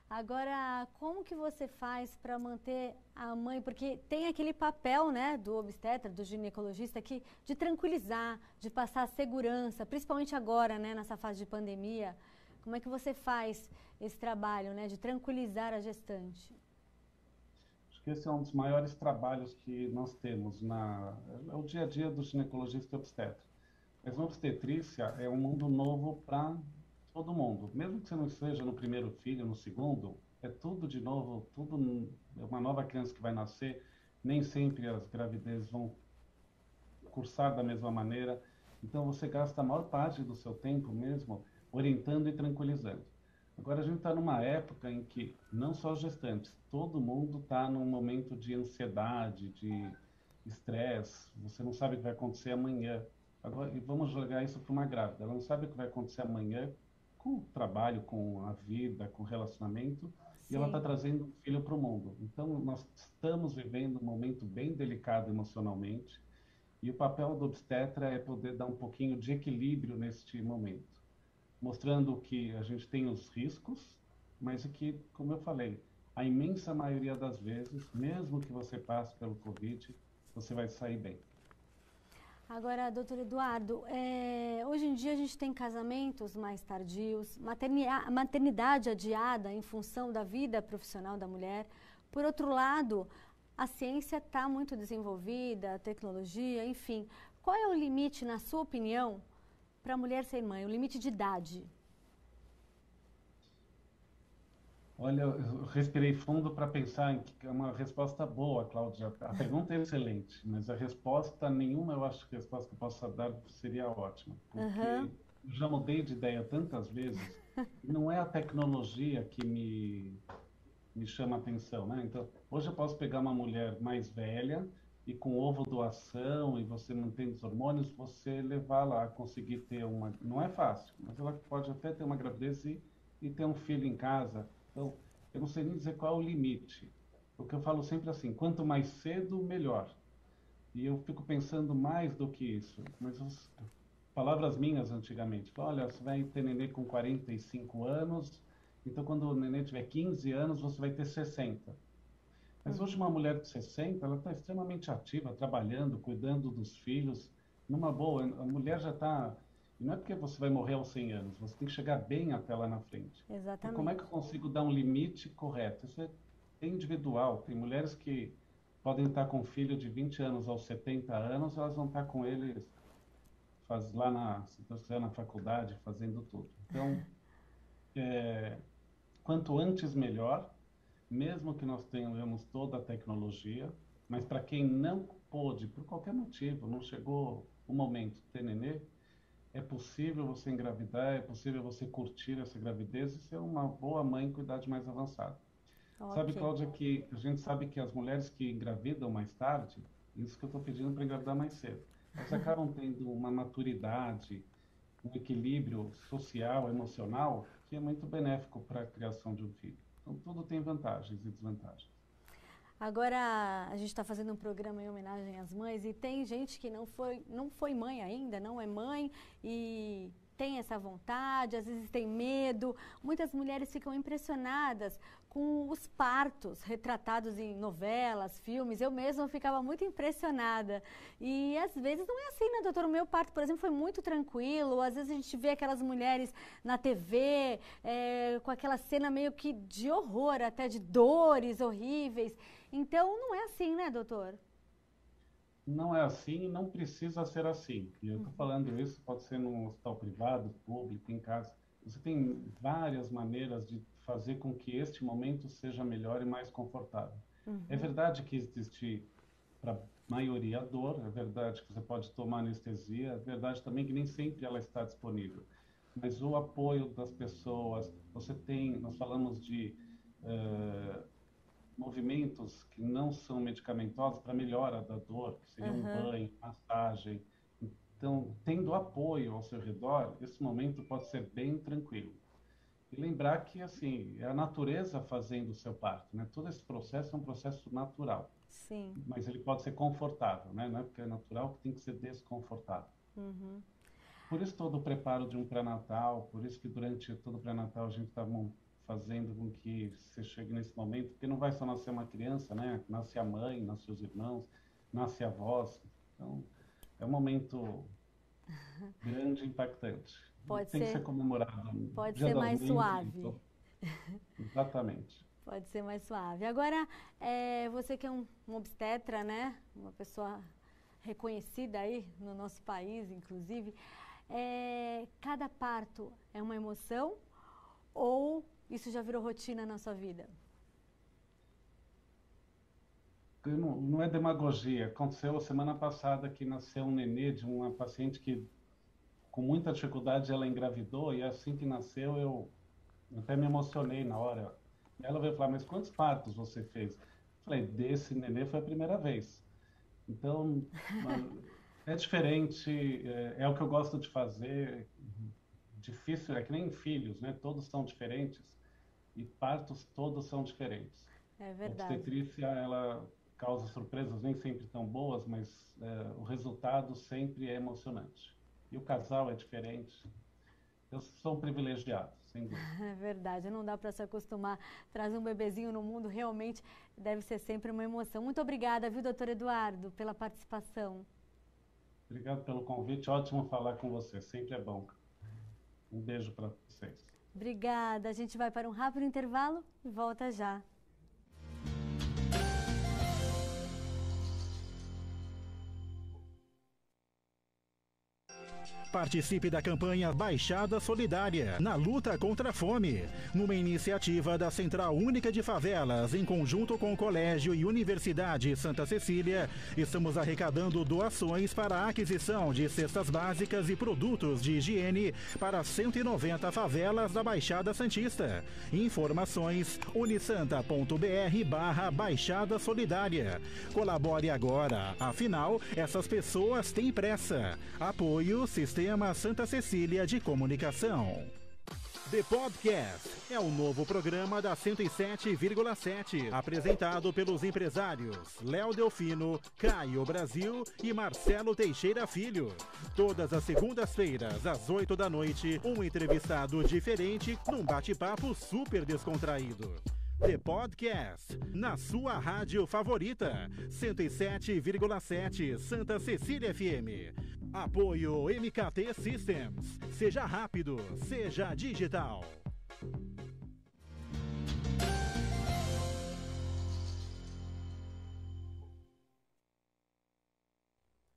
Agora, como que você faz para manter a mãe? Porque tem aquele papel, né, do obstetra, do ginecologista, de tranquilizar, de passar segurança, principalmente agora, né, nessa fase de pandemia. Como é que você faz esse trabalho, né, de tranquilizar a gestante? Que esse é um dos maiores trabalhos que nós temos é o dia a dia do ginecologista e obstetra. Mas a obstetrícia é um mundo novo para todo mundo. Mesmo que você não esteja no primeiro filho, no segundo, é tudo de novo, é uma nova criança que vai nascer. Nem sempre as gravidezes vão cursar da mesma maneira. Então você gasta a maior parte do seu tempo mesmo orientando e tranquilizando. Agora a gente está numa época em que não só os gestantes, todo mundo está num momento de ansiedade, de estresse, você não sabe o que vai acontecer amanhã. Agora, e vamos jogar isso para uma grávida, ela não sabe o que vai acontecer amanhã com o trabalho, com a vida, com o relacionamento, e ela está trazendo um filho para o mundo. Então nós estamos vivendo um momento bem delicado emocionalmente, e o papel do obstetra é poder dar um pouquinho de equilíbrio neste momento, mostrando que a gente tem os riscos, mas é que, como eu falei, a imensa maioria das vezes, mesmo que você passe pelo Covid, você vai sair bem. Agora, doutor Eduardo, hoje em dia a gente tem casamentos mais tardios, maternidade adiada em função da vida profissional da mulher. Por outro lado, a ciência está muito desenvolvida, a tecnologia, enfim. Qual é o limite, na sua opinião, para a mulher ser mãe, o limite de idade? Olha, eu respirei fundo para pensar em que é uma resposta boa, Cláudia. A pergunta é excelente, mas a resposta nenhuma, eu acho que a resposta que eu possa dar seria ótima. Porque eu já mudei de ideia tantas vezes, não é a tecnologia que me chama a atenção, né? Então, hoje eu posso pegar uma mulher mais velha e com ovo doação e você mantendo os hormônios, você levá-la a conseguir ter uma... Não é fácil, mas ela pode até ter uma gravidez e ter um filho em casa. Então, eu não sei nem dizer qual é o limite. O que eu falo sempre assim, quanto mais cedo, melhor. E eu fico pensando mais do que isso. Mas palavras minhas antigamente. Olha, você vai ter nenê com 45 anos, então quando o nenê tiver 15 anos, você vai ter 60. Mas hoje uma mulher de 60, ela está extremamente ativa, trabalhando, cuidando dos filhos. Numa boa, a mulher já está... Não é porque você vai morrer aos 100 anos, você tem que chegar bem até lá na frente. Exatamente. Então, como é que eu consigo dar um limite correto? Isso é individual. Tem mulheres que podem estar com um filho de 20 anos aos 70 anos, elas vão estar com ele lá na faculdade, fazendo tudo. Então, quanto antes melhor, mesmo que nós tenhamos toda a tecnologia, mas para quem não pôde, por qualquer motivo, não chegou o momento de ter nenê, é possível você engravidar, é possível você curtir essa gravidez e ser uma boa mãe com idade mais avançada. Okay. Sabe, Cláudia, que a gente sabe que as mulheres que engravidam mais tarde, isso que eu estou pedindo para engravidar mais cedo, elas acabam tendo uma maturidade, um equilíbrio social, emocional, que é muito benéfico para a criação de um filho. Então, tudo tem vantagens e desvantagens. Agora, a gente está fazendo um programa em homenagem às mães e tem gente que não foi mãe ainda, não é mãe e tem essa vontade, às vezes tem medo. Muitas mulheres ficam impressionadas com os partos retratados em novelas, filmes. Eu mesma ficava muito impressionada. E às vezes não é assim, né, doutor? O meu parto, por exemplo, foi muito tranquilo. Às vezes a gente vê aquelas mulheres na TV com aquela cena meio que de horror, até de dores horríveis. Então não é assim, né, doutor? Não é assim e não precisa ser assim. E eu estou falando isso, pode ser num hospital privado, público, em casa. Você tem várias maneiras de fazer com que este momento seja melhor e mais confortável. É verdade que existe, para a maioria, a dor. É verdade que você pode tomar anestesia. É verdade também que nem sempre ela está disponível. Mas o apoio das pessoas, nós falamos de... movimentos que não são medicamentosos para melhora da dor, que seria um banho, massagem. Então, tendo apoio ao seu redor, esse momento pode ser bem tranquilo. E lembrar que, assim, é a natureza fazendo o seu parto, né? Todo esse processo é um processo natural. Sim. Mas ele pode ser confortável, né? Não é porque é natural que tem que ser desconfortável. Por isso todo o preparo de um pré-natal, por isso que durante todo o pré-natal a gente está fazendo com que você chegue nesse momento, porque não vai só nascer uma criança, né? Nasce a mãe, nasce os irmãos, nasce a avós. Então, é um momento grande e impactante. Tem que ser comemorado. Pode ser mais suave. Então, exatamente. Pode ser mais suave. Agora, você que é um obstetra, né? Uma pessoa reconhecida aí no nosso país, inclusive, cada parto é uma emoção ou isso já virou rotina na sua vida? Não é demagogia. Aconteceu a semana passada que nasceu um nenê de uma paciente que, com muita dificuldade, ela engravidou e assim que nasceu eu até me emocionei na hora. Ela veio falar, mas quantos partos você fez? Eu falei, desse nenê foi a primeira vez. Então, é diferente, é o que eu gosto de fazer. Difícil, é que nem filhos, né? Todos são diferentes e partos todos são diferentes. É verdade. A obstetrícia, ela causa surpresas nem sempre tão boas, mas o resultado sempre é emocionante. E o casal é diferente. sou um privilegiado, sem dúvida. É verdade, não dá para se acostumar. Trazer um bebezinho no mundo realmente deve ser sempre uma emoção. Muito obrigada, viu, doutor Eduardo, pela participação. Obrigado pelo convite, ótimo falar com você, sempre é bom. Um beijo para vocês. Obrigada, a gente vai para um rápido intervalo e volta já. Participe da campanha Baixada Solidária, na luta contra a fome, numa iniciativa da Central Única de Favelas, em conjunto com o Colégio e Universidade Santa Cecília. Estamos arrecadando doações para a aquisição de cestas básicas e produtos de higiene para 190 favelas da Baixada Santista. Informações unisanta.br/Baixada Solidária. Colabore agora, afinal, essas pessoas têm pressa. Apoio Sistema Santa Cecília de Comunicação. The Podcast é o novo programa da 107,7, apresentado pelos empresários Léo Delfino, Caio Brasil e Marcelo Teixeira Filho. Todas as segundas-feiras, às 8 da noite, um entrevistado diferente num bate-papo super descontraído. The Podcast, na sua rádio favorita, 107,7 Santa Cecília FM. Apoio MKT Systems. Seja rápido, seja digital.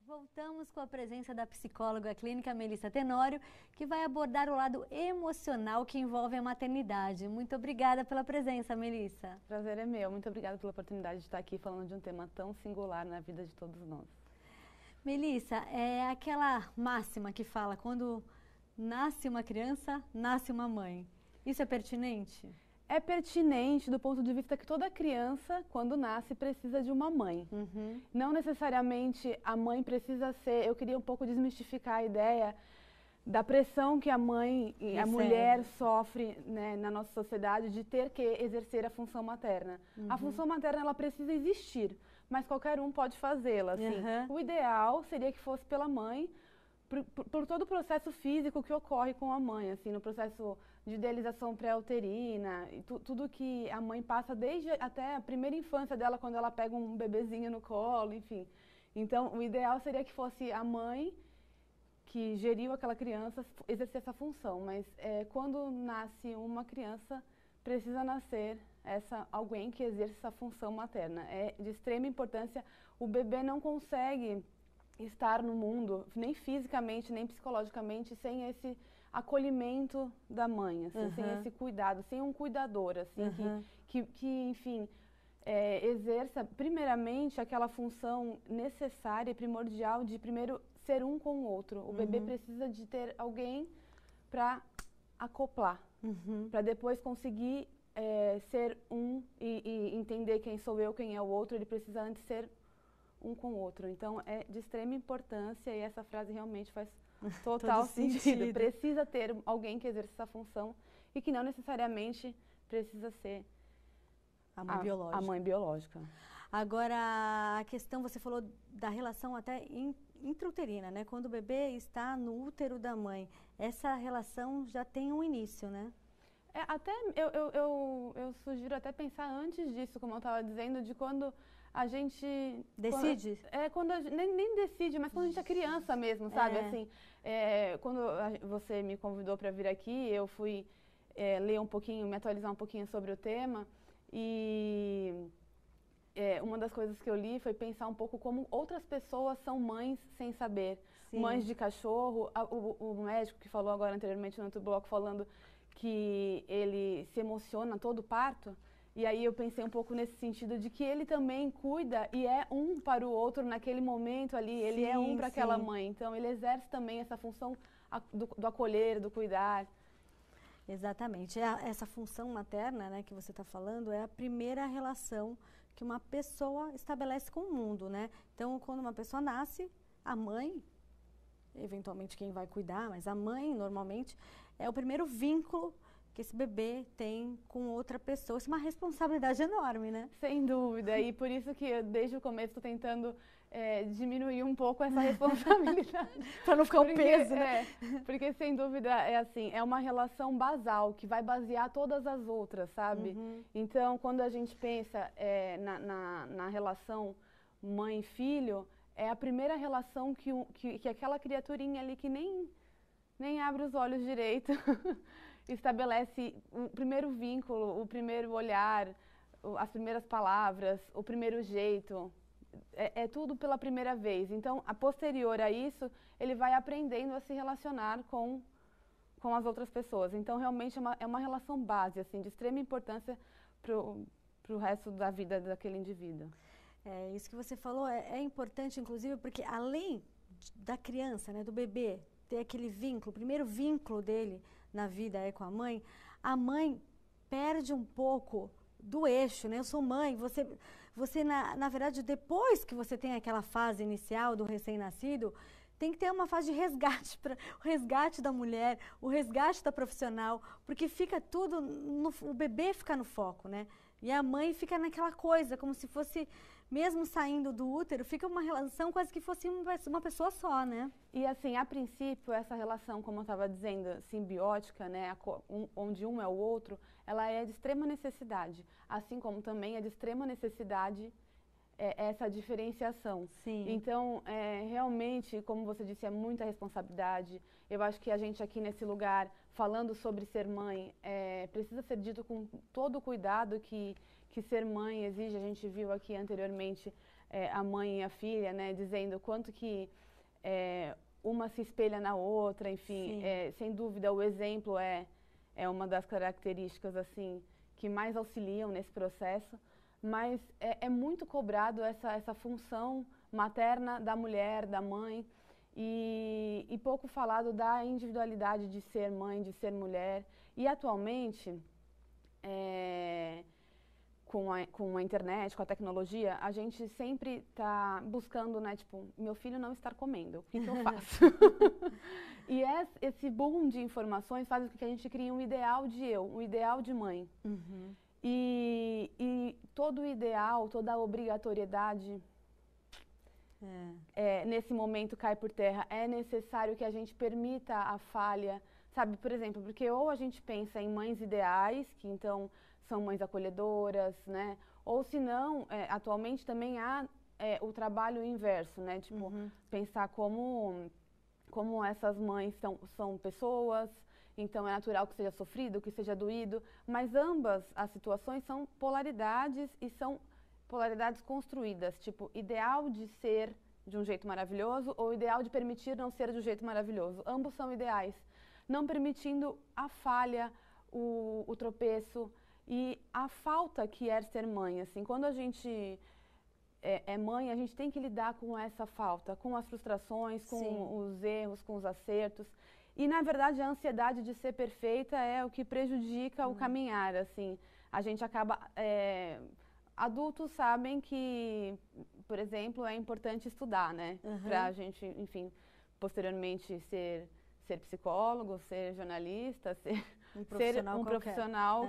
Voltamos com a presença da psicóloga clínica Melissa Tenório, que vai abordar o lado emocional que envolve a maternidade. Muito obrigada pela presença, Melissa. Prazer é meu. Muito obrigada pela oportunidade de estar aqui falando de um tema tão singular na vida de todos nós. Melissa, é aquela máxima que fala, quando nasce uma criança, nasce uma mãe. Isso é pertinente? É pertinente do ponto de vista que toda criança, quando nasce, precisa de uma mãe. Uhum. Não necessariamente a mãe precisa ser... Eu queria um pouco desmistificar a ideia da pressão que a mãe e a mulher sofre, né, na nossa sociedade de ter que exercer a função materna. Uhum. A função materna, ela precisa existir, mas qualquer um pode fazê-la. Assim. O ideal seria que fosse pela mãe, por todo o processo físico que ocorre com a mãe, assim, no processo de idealização pré-uterina, e tudo que a mãe passa desde até a primeira infância dela, quando ela pega um bebezinho no colo, enfim. Então, o ideal seria que fosse a mãe que geriu aquela criança exercer essa função, mas quando nasce uma criança, precisa nascer alguém que exerça essa função materna. É de extrema importância. O bebê não consegue estar no mundo, nem fisicamente, nem psicologicamente, sem esse acolhimento da mãe, assim, sem esse cuidado, sem um cuidador, assim, que enfim, exerça primeiramente aquela função necessária e primordial de primeiro ser um com o outro. O bebê precisa de ter alguém para acoplar, para depois conseguir ser um e entender quem sou eu, quem é o outro. Ele precisa antes ser um com o outro. Então, é de extrema importância e essa frase realmente faz total sentido. Precisa ter alguém que exerça essa função e que não necessariamente precisa ser a mãe biológica. Agora, a questão, você falou da relação até intrauterina, né? Quando o bebê está no útero da mãe, essa relação já tem um início, né? Até eu sugiro até pensar antes disso, como eu estava dizendo, de quando a gente... Decide? Nem decide, mas quando a gente é criança mesmo, sabe? Assim, quando você me convidou para vir aqui, eu fui ler um pouquinho, me atualizar um pouquinho sobre o tema e... uma das coisas que eu li foi pensar um pouco como outras pessoas são mães sem saber. Sim. Mães de cachorro, o médico que falou agora anteriormente no outro bloco falando que ele se emociona todo parto. E aí eu pensei um pouco nesse sentido de que ele também cuida e é um para o outro naquele momento ali. Ele é um para aquela mãe. Então ele exerce também essa função do acolher, do cuidar. Exatamente. Essa função materna, né, que você está falando, é a primeira relação que uma pessoa estabelece com o mundo, né? Então, quando uma pessoa nasce, a mãe, eventualmente quem vai cuidar, mas a mãe, normalmente, é o primeiro vínculo que esse bebê tem com outra pessoa. Isso é uma responsabilidade enorme, né? Sem dúvida, e por isso que eu, desde o começo, estou tentando diminuir um pouco essa responsabilidade. Para não ficar um peso, né? Porque, sem dúvida, é assim, é uma relação basal, que vai basear todas as outras, sabe? Então, quando a gente pensa na relação mãe e filho, é a primeira relação que aquela criaturinha ali que nem abre os olhos direito estabelece o primeiro vínculo, o primeiro olhar, as primeiras palavras, o primeiro jeito. É tudo pela primeira vez. Então, a posterior a isso, ele vai aprendendo a se relacionar com as outras pessoas. Então, realmente, é uma relação base, assim, de extrema importância para o resto da vida daquele indivíduo. Isso que você falou é importante, inclusive, porque além da criança, né, do bebê, ter aquele vínculo, o primeiro vínculo dele na vida é com a mãe perde um pouco do eixo, né? Eu sou mãe, você na verdade, depois que você tem aquela fase inicial do recém-nascido, tem que ter uma fase de resgate, o resgate da mulher, o resgate da profissional, porque fica tudo, o bebê fica no foco, né? E a mãe fica naquela coisa, como se fosse, mesmo saindo do útero, fica uma relação quase que fosse uma pessoa só, né? E assim, a princípio, essa relação, como eu estava dizendo, simbiótica, né, onde um é o outro, ela é de extrema necessidade, assim como também é de extrema necessidade essa diferenciação. Sim. Então, realmente, como você disse, é muita responsabilidade. Eu acho que a gente aqui nesse lugar, falando sobre ser mãe, precisa ser dito com todo o cuidado que ser mãe exige. A gente viu aqui anteriormente a mãe e a filha, né, dizendo quanto que uma se espelha na outra, enfim, sem dúvida o exemplo é uma das características assim que mais auxiliam nesse processo, mas é muito cobrado essa função materna da mulher, da mãe, e pouco falado da individualidade de ser mãe, de ser mulher. E atualmente, com a internet, com a tecnologia, a gente sempre está buscando, né, tipo, meu filho não está comendo, o que eu faço? E esse boom de informações faz com que a gente crie um ideal de um ideal de mãe. E todo o ideal, toda a obrigatoriedade, nesse momento cai por terra. É necessário que a gente permita a falha, sabe? Por exemplo, porque ou a gente pensa em mães ideais, que então são mães acolhedoras, né? Ou se não, atualmente também há o trabalho inverso, né? Tipo, pensar como essas mães são pessoas, então é natural que seja sofrido, que seja doído, mas ambas as situações são polaridades e são polaridades construídas, tipo, ideal de ser de um jeito maravilhoso ou ideal de permitir não ser de um jeito maravilhoso. Ambos são ideais, não permitindo a falha, o tropeço e a falta que é ser mãe. Assim, quando a gente é mãe, a gente tem que lidar com essa falta, com as frustrações, com os erros, com os acertos. E, na verdade, a ansiedade de ser perfeita é o que prejudica o caminhar, assim. A gente acaba... adultos sabem que, por exemplo, é importante estudar, né? Pra a gente, enfim, posteriormente ser psicólogo, ser jornalista, ser um profissional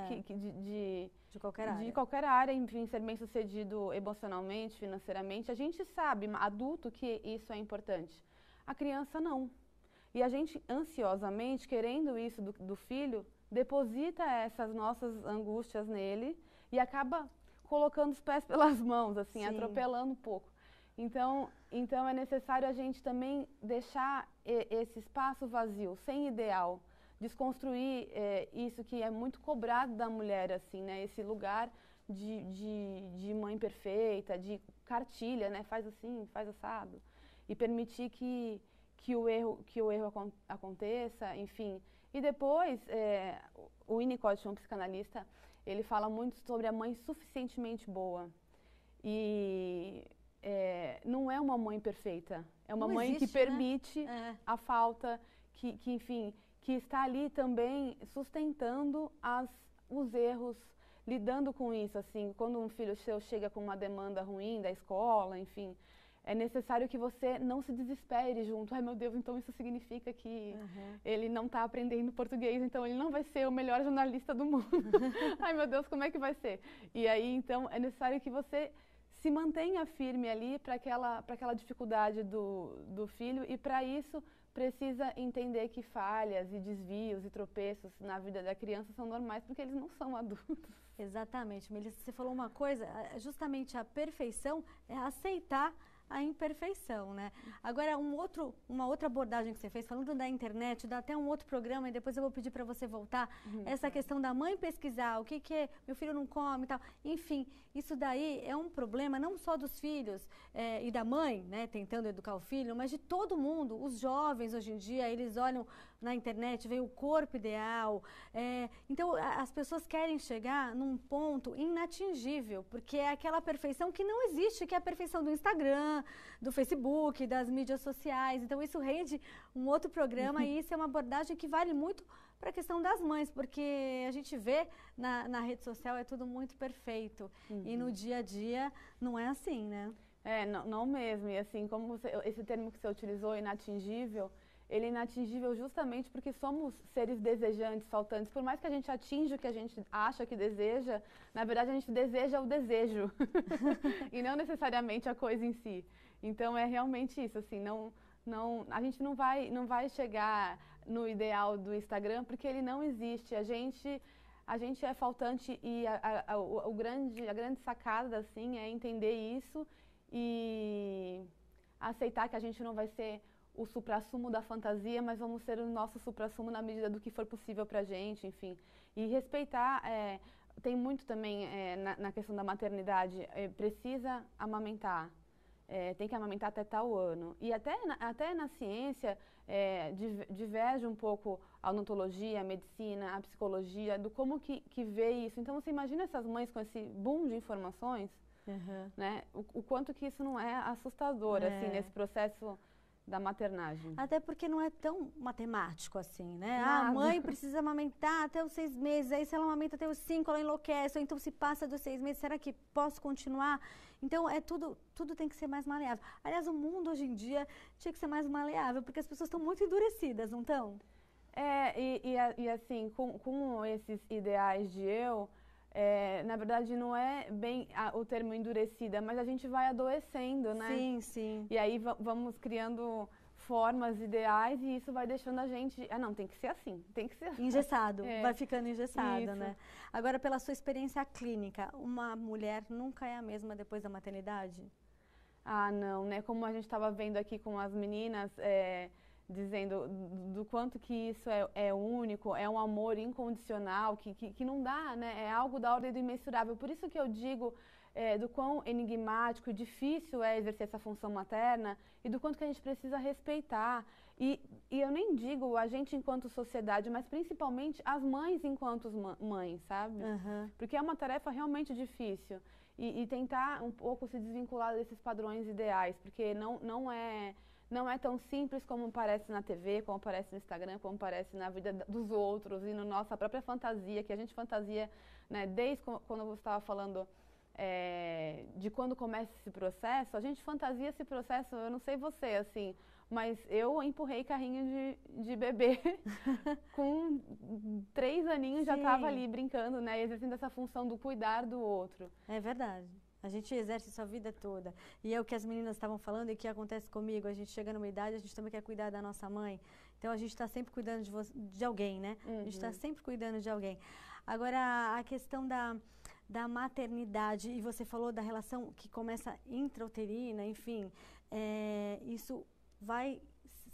de qualquer área, enfim, ser bem-sucedido emocionalmente, financeiramente. A gente sabe, adulto, que isso é importante. A criança não. E a gente, ansiosamente, querendo isso do filho, deposita essas nossas angústias nele e acaba colocando os pés pelas mãos, assim, atropelando um pouco. Então é necessário a gente também deixar esse espaço vazio, sem ideal, desconstruir isso que é muito cobrado da mulher, assim, né? Esse lugar de mãe perfeita, de cartilha, né? Faz assim, faz assado. E permitir que o erro aconteça, enfim. E depois, o Winnicott, um psicanalista, ele fala muito sobre a mãe suficientemente boa. E não é uma mãe perfeita, é uma mãe que permite a falta, enfim, que está ali também sustentando os erros, lidando com isso, assim, quando um filho seu chega com uma demanda ruim da escola, enfim, é necessário que você não se desespere junto. Ai, meu Deus, então isso significa que ele não está aprendendo português, então ele não vai ser o melhor jornalista do mundo. Ai, meu Deus, como é que vai ser? E aí, então, é necessário que você se mantenha firme ali para aquela dificuldade do filho, e para isso precisa entender que falhas e desvios e tropeços na vida da criança são normais, porque eles não são adultos. Exatamente, Melissa, você falou uma coisa, justamente a perfeição é aceitar a imperfeição, né? Agora, uma outra abordagem que você fez, falando da internet, dá até um outro programa, e depois eu vou pedir para você voltar, essa questão da mãe pesquisar, o que é, meu filho não come e tal, enfim, isso daí é um problema não só dos filhos e da mãe, né, tentando educar o filho, mas de todo mundo. Os jovens hoje em dia, eles olham na internet, veem o corpo ideal, então as pessoas querem chegar num ponto inatingível, porque é aquela perfeição que não existe, que é a perfeição do Instagram, do Facebook, das mídias sociais. Então isso rende um outro programa e isso é uma abordagem que vale muito para a questão das mães, porque a gente vê na rede social é tudo muito perfeito e no dia a dia não é assim, né? Não mesmo. E assim, como esse termo que você utilizou, inatingível, ele é inatingível justamente porque somos seres desejantes, faltantes. Por mais que a gente atinja o que a gente acha que deseja, na verdade a gente deseja o desejo e não necessariamente a coisa em si. Então é realmente isso, assim, a gente não vai chegar no ideal do Instagram porque ele não existe. A gente é faltante e a grande sacada, assim, é entender isso e aceitar que a gente não vai ser o suprassumo da fantasia, mas vamos ser o nosso suprassumo na medida do que for possível pra gente, enfim. E respeitar, tem muito também na questão da maternidade, precisa amamentar, tem que amamentar até tal ano. E até na ciência diverge um pouco a odontologia, a medicina, a psicologia, do como que vê isso. Então você imagina essas mães com esse boom de informações, né? O quanto que isso não é assustador, assim, nesse processo da maternagem. Até porque não é tão matemático assim, né? Nada. A mãe precisa amamentar até os 6 meses, aí se ela amamenta até os 5, ela enlouquece, ou então se passa dos 6 meses, será que posso continuar? Então, tudo tem que ser mais maleável. Aliás, o mundo hoje em dia tinha que ser mais maleável, porque as pessoas estão muito endurecidas, não estão? E assim, com esses ideais de eu, na verdade não é bem o termo endurecida, mas a gente vai adoecendo, né? Sim, sim. E aí vamos criando formas ideais e isso vai deixando a gente... não, tem que ser assim, tem que ser assim. Engessado, vai ficando engessado, isso, né? Agora, pela sua experiência clínica, uma mulher nunca é a mesma depois da maternidade? Não, né? Como a gente estava vendo aqui com as meninas... dizendo do quanto que isso é único, é um amor incondicional, que não dá, né? É algo da ordem do imensurável. Por isso que eu digo do quão enigmático e difícil é exercer essa função materna e do quanto que a gente precisa respeitar. E eu nem digo a gente enquanto sociedade, mas principalmente as mães enquanto mães, sabe? Porque é uma tarefa realmente difícil. E tentar um pouco se desvincular desses padrões ideais, porque não é tão simples como parece na TV, como parece no Instagram, como parece na vida dos outros e na nossa própria fantasia, que a gente fantasia, né, desde quando você estava falando de quando começa esse processo, a gente fantasia esse processo, eu não sei você, assim, mas eu empurrei carrinho de bebê com 3 aninhos, já estava ali brincando, né, exercendo essa função do cuidar do outro. É verdade. A gente exerce isso a vida toda. E é o que as meninas estavam falando e que acontece comigo. A gente chega numa idade, a gente também quer cuidar da nossa mãe. Então, a gente está sempre cuidando de alguém, né? A gente está sempre cuidando de alguém. Agora, a questão da maternidade, e você falou da relação que começa intrauterina, enfim, isso vai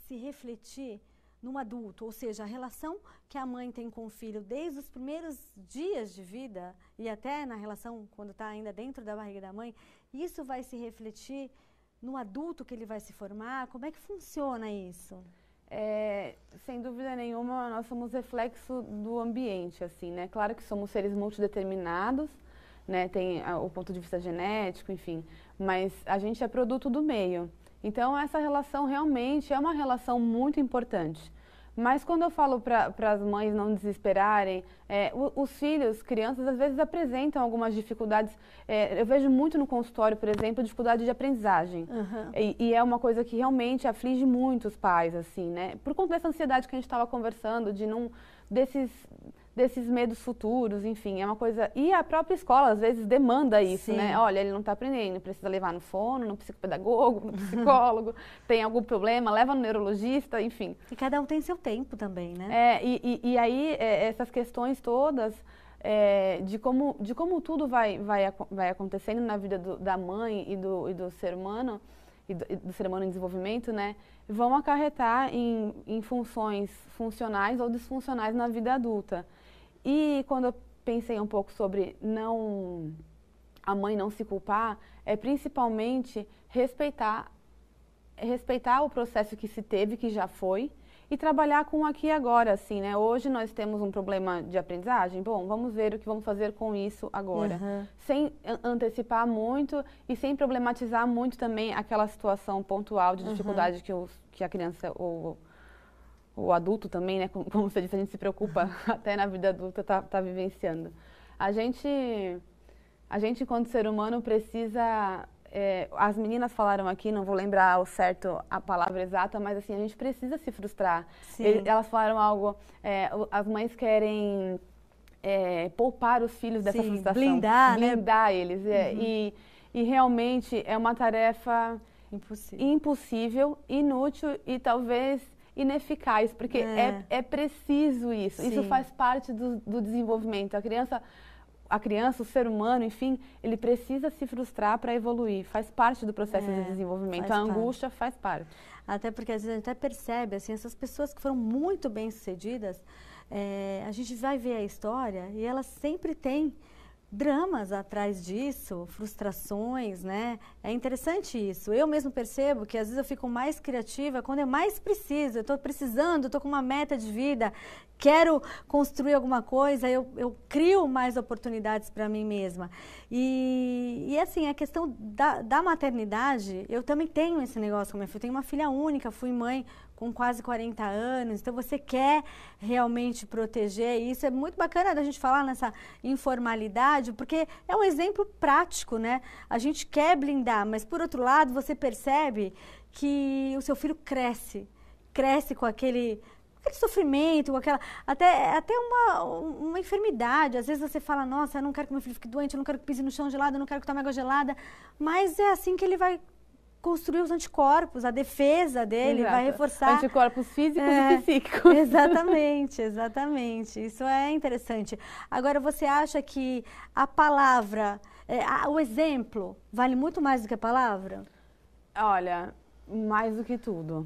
se refletir no adulto, ou seja, a relação que a mãe tem com o filho desde os primeiros dias de vida e até na relação quando está ainda dentro da barriga da mãe, isso vai se refletir no adulto que ele vai se formar? Como é que funciona isso? Sem dúvida nenhuma, nós somos reflexo do ambiente, assim, né? Claro que somos seres multideterminados, né? Tem o ponto de vista genético, enfim, mas a gente é produto do meio. Então, essa relação realmente é uma relação muito importante. Mas quando eu falo para as mães não desesperarem, os filhos, crianças, às vezes apresentam algumas dificuldades. Eu vejo muito no consultório, por exemplo, dificuldade de aprendizagem. E é uma coisa que realmente aflige muito os pais, assim, né? Por conta dessa ansiedade que a gente estava conversando, desses medos futuros, enfim, é uma coisa... E a própria escola, às vezes, demanda isso, Sim. né? Olha, ele não está aprendendo, precisa levar no fono, no psicopedagogo, no psicólogo, tem algum problema, leva no neurologista, enfim. E cada um tem seu tempo também, né? E aí, essas questões todas, de como tudo vai acontecendo na vida da mãe e do ser humano, e do ser humano em desenvolvimento, né? Vão acarretar em funções funcionais ou disfuncionais na vida adulta. E quando eu pensei um pouco sobre a mãe não se culpar, é principalmente respeitar o processo que se teve, que já foi, e trabalhar com o aqui e agora, assim, né? Hoje nós temos um problema de aprendizagem, bom, vamos ver o que vamos fazer com isso agora. Sem antecipar muito e sem problematizar muito também aquela situação pontual de dificuldade que a criança ou o adulto também, né? Como você disse, a gente se preocupa até na vida adulta tá vivenciando. A gente, enquanto ser humano, precisa... as meninas falaram aqui, não vou lembrar ao certo a palavra exata, mas assim, a gente precisa se frustrar. Elas falaram algo, as mães querem poupar os filhos dessa frustração. Blindar, né? Eles. E realmente é uma tarefa impossível, inútil e talvez ineficaz, porque é preciso isso. Sim. Isso faz parte do desenvolvimento. A criança, o ser humano, enfim, ele precisa se frustrar para evoluir. Faz parte do processo de desenvolvimento. A angústia faz parte. Até porque às vezes a gente até percebe, assim, essas pessoas que foram muito bem-sucedidas, a gente vai ver a história e elas sempre têm dramas atrás disso, frustrações, né? É interessante isso. Eu mesmo percebo que às vezes eu fico mais criativa quando eu mais preciso. Eu estou precisando, estou com uma meta de vida, quero construir alguma coisa, eu crio mais oportunidades para mim mesma. E assim, a questão da maternidade, eu também tenho esse negócio com a minha filha. Eu tenho uma filha única, fui mãe com quase 40 anos, então você quer realmente proteger isso. É muito bacana da gente falar nessa informalidade, porque é um exemplo prático, né? A gente quer blindar, mas por outro lado você percebe que o seu filho cresce com aquele sofrimento, com aquela, até uma enfermidade. Às vezes você fala, nossa, eu não quero que meu filho fique doente, eu não quero que pise no chão gelado, eu não quero que tome água gelada, mas é assim que ele vai construir os anticorpos, a defesa dele. Exato. Vai reforçar... Anticorpos físicos e psíquicos. Exatamente. Isso é interessante. Agora, você acha que a palavra, o exemplo, vale muito mais do que a palavra? Olha, mais do que tudo.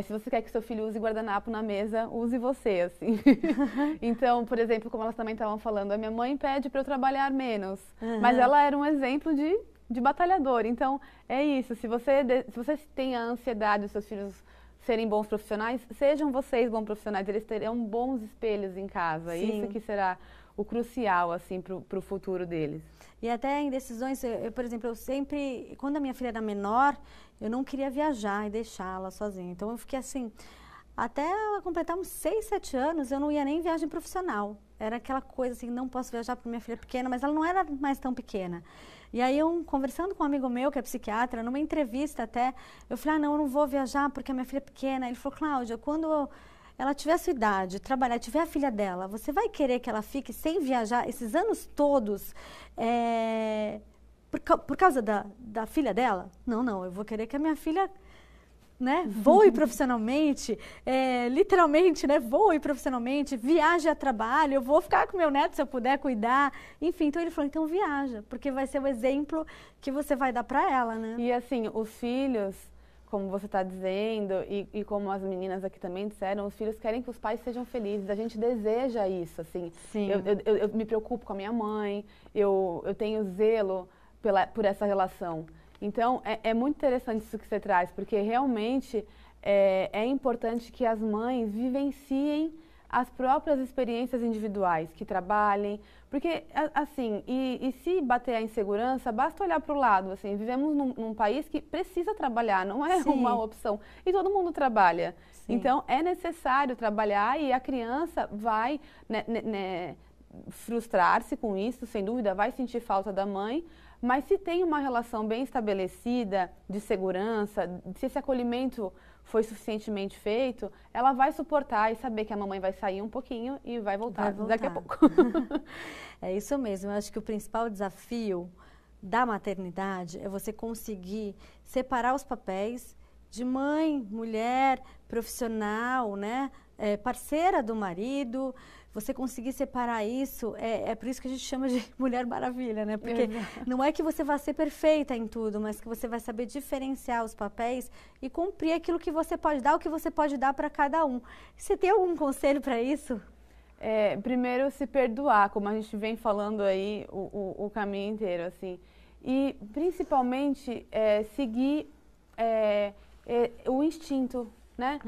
Se você quer que seu filho use guardanapo na mesa, use você, assim. Então, por exemplo, como elas também estavam falando, a minha mãe pede para eu trabalhar menos, mas ela era um exemplo de batalhador. Então, é isso. Se você tem a ansiedade dos seus filhos serem bons profissionais, sejam vocês bons profissionais. Eles terão bons espelhos em casa. Sim. Isso que será o crucial, assim, para o futuro deles. E até em decisões, por exemplo, eu sempre, quando a minha filha era menor, eu não queria viajar e deixá-la sozinha. Então, eu fiquei assim, até ela completar uns 6, 7 anos, eu não ia nem em viagem profissional. Era aquela coisa assim, não posso viajar para minha filha pequena, mas ela não era mais tão pequena. E aí, conversando com um amigo meu, que é psiquiatra, numa entrevista até, eu falei, não, eu não vou viajar porque a minha filha é pequena. Ele falou, Cláudia, quando ela tiver a sua idade, trabalhar, tiver a filha dela, você vai querer que ela fique sem viajar esses anos todos por causa da filha dela? Não, eu vou querer que a minha filha... né, voe profissionalmente, literalmente, né, voe profissionalmente, viaje a trabalho, eu vou ficar com meu neto se eu puder cuidar, enfim. Então ele falou, então viaja, porque vai ser o exemplo que você vai dar para ela, né? E assim, os filhos, como você está dizendo, e como as meninas aqui também disseram, os filhos querem que os pais sejam felizes, a gente deseja isso, assim. Sim. Eu me preocupo com a minha mãe, eu tenho zelo por essa relação. Então, é muito interessante isso que você traz, porque realmente é importante que as mães vivenciem as próprias experiências individuais, que trabalhem, porque, assim, e se bater a insegurança, basta olhar para o lado, assim, vivemos num país que precisa trabalhar, não é uma opção, e todo mundo trabalha. Sim. Então, é necessário trabalhar e a criança vai frustrar-se com isso, sem dúvida, vai sentir falta da mãe, mas se tem uma relação bem estabelecida de segurança, se esse acolhimento foi suficientemente feito, ela vai suportar e saber que a mamãe vai sair um pouquinho e vai voltar daqui a pouco. É isso mesmo, eu acho que o principal desafio da maternidade é você conseguir separar os papéis de mãe, mulher, profissional, né? Parceira do marido. Você conseguir separar isso, é por isso que a gente chama de Mulher Maravilha, né? Porque não é que você vai ser perfeita em tudo, mas que você vai saber diferenciar os papéis e cumprir aquilo que você pode dar, o que você pode dar para cada um. Você tem algum conselho para isso? Primeiro, se perdoar, como a gente vem falando aí o caminho inteiro, assim. E, principalmente, seguir o instinto, né?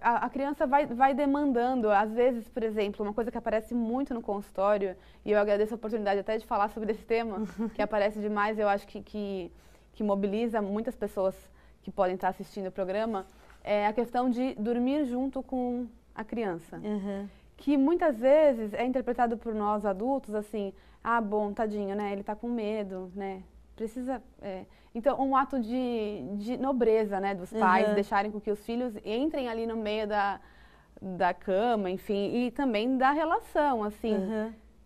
A criança vai demandando, às vezes, por exemplo, uma coisa que aparece muito no consultório, e eu agradeço a oportunidade até de falar sobre esse tema, que aparece demais, eu acho que mobiliza muitas pessoas que podem estar assistindo o programa, é a questão de dormir junto com a criança. Que muitas vezes é interpretado por nós adultos assim, bom, tadinho, né? Ele tá com medo, né? Precisa... Então, um ato de nobreza, né, dos pais, deixarem com que os filhos entrem ali no meio da cama, enfim, e também da relação, assim,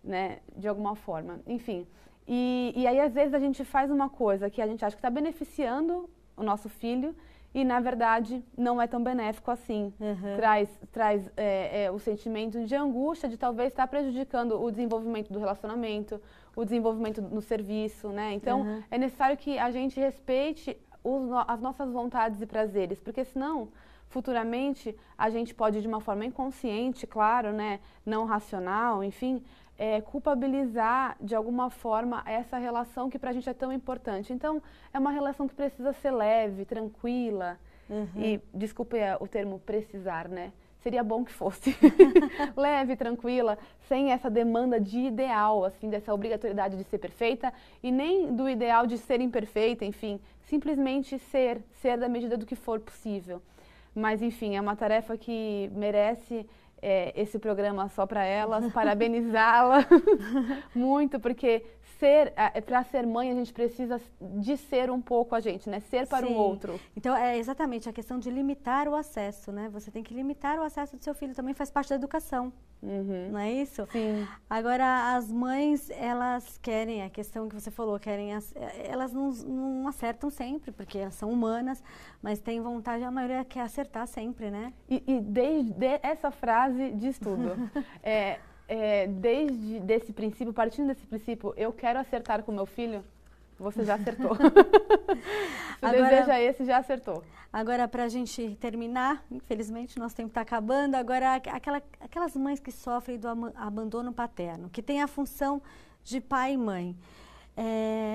né, de alguma forma, enfim. E aí, às vezes, a gente faz uma coisa que a gente acha que está beneficiando o nosso filho e, na verdade, não é tão benéfico assim. Traz o sentimento de angústia de talvez estar prejudicando o desenvolvimento do relacionamento, o desenvolvimento no serviço, né? Então, é necessário que a gente respeite as nossas vontades e prazeres, porque senão, futuramente, a gente pode, de uma forma inconsciente, claro, né? Não racional, enfim, culpabilizar, de alguma forma, essa relação que pra gente é tão importante. Então, é uma relação que precisa ser leve, tranquila, e, desculpe o termo precisar, né? Seria bom que fosse leve, tranquila, sem essa demanda de ideal, assim, dessa obrigatoriedade de ser perfeita e nem do ideal de ser imperfeita, enfim, simplesmente ser da medida do que for possível. Mas, enfim, é uma tarefa que merece esse programa só para elas, parabenizá-la muito, porque para ser mãe a gente precisa de ser um pouco a gente, né? Ser para o outro. Então, é exatamente a questão de limitar o acesso, né? Você tem que limitar o acesso do seu filho, também faz parte da educação. Não é isso? Sim. Agora, as mães, elas querem, a questão que você falou, elas não acertam sempre, porque elas são humanas, mas tem vontade, a maioria quer acertar sempre, né? E desde essa frase diz tudo. Desde princípio, partindo desse princípio, eu quero acertar com meu filho, você já acertou. Se o desejo é esse, já acertou. Agora, para a gente terminar, infelizmente, nosso tempo está acabando. Agora, aquelas mães que sofrem do abandono paterno, que têm a função de pai e mãe,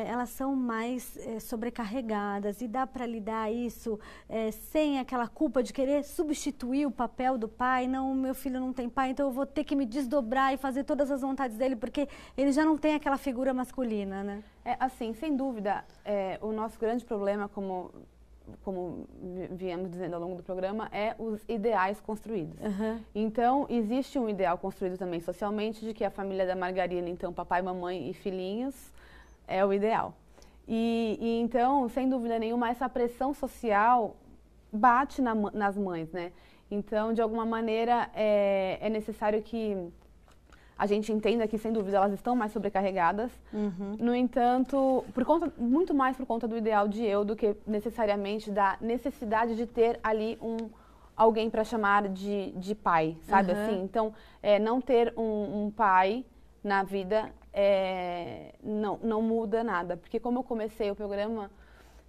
elas são mais sobrecarregadas e dá para lidar isso sem aquela culpa de querer substituir o papel do pai. Não, meu filho não tem pai, então eu vou ter que me desdobrar e fazer todas as vontades dele, porque ele já não tem aquela figura masculina, né? Assim, sem dúvida, o nosso grande problema, como viemos dizendo ao longo do programa, é os ideais construídos. Então, existe um ideal construído também socialmente de que a família da margarina, então papai, mamãe e filhinhos, é o ideal. E então, sem dúvida nenhuma, essa pressão social bate nas mães, né? Então, de alguma maneira, é necessário que a gente entenda que, sem dúvida, elas estão mais sobrecarregadas. No entanto, muito mais por conta do ideal de eu do que necessariamente da necessidade de ter ali alguém para chamar de pai, sabe assim? Então, não ter um pai na vida não muda nada. Porque como eu comecei o programa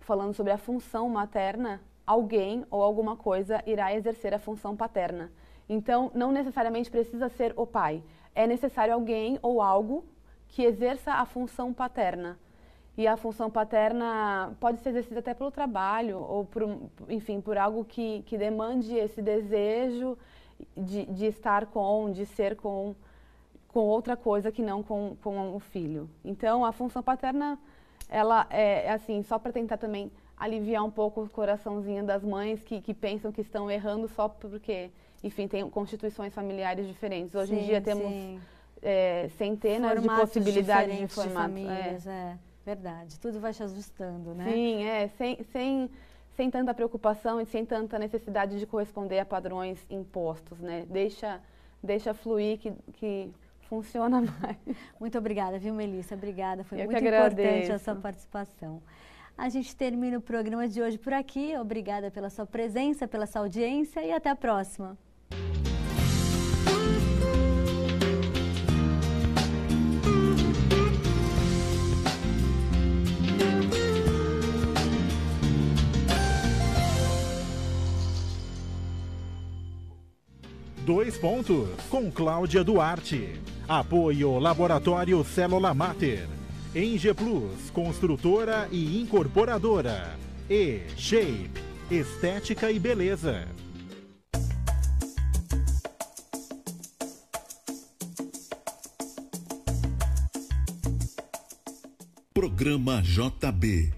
falando sobre a função materna, alguém ou alguma coisa irá exercer a função paterna. Então, não necessariamente precisa ser o pai. É necessário alguém ou algo que exerça a função paterna. E a função paterna pode ser exercida até pelo trabalho ou, enfim, por algo que demande esse desejo de estar com, de ser com outra coisa que não com o filho. Então, a função paterna, ela é assim, só para tentar também aliviar um pouco o coraçãozinho das mães que pensam que estão errando só porque, enfim, tem constituições familiares diferentes. Hoje em dia temos centenas de possibilidades de formatos. De famílias, verdade. Tudo vai se ajustando, né? Sim, sem tanta preocupação e sem tanta necessidade de corresponder a padrões impostos, né? Deixa fluir que funciona mais. Muito obrigada, viu, Melissa? Obrigada, foi muito importante a sua participação. A gente termina o programa de hoje por aqui. Obrigada pela sua presença, pela sua audiência e até a próxima. Dois pontos com Cláudia Duarte. Apoio Laboratório Célula Mater. Enge Plus, construtora e incorporadora. E Shape, estética e beleza. Programa JB.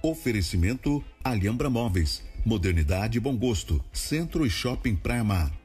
Oferecimento Alhambra Móveis, Modernidade e Bom Gosto, Centro e Shopping Praia Mar.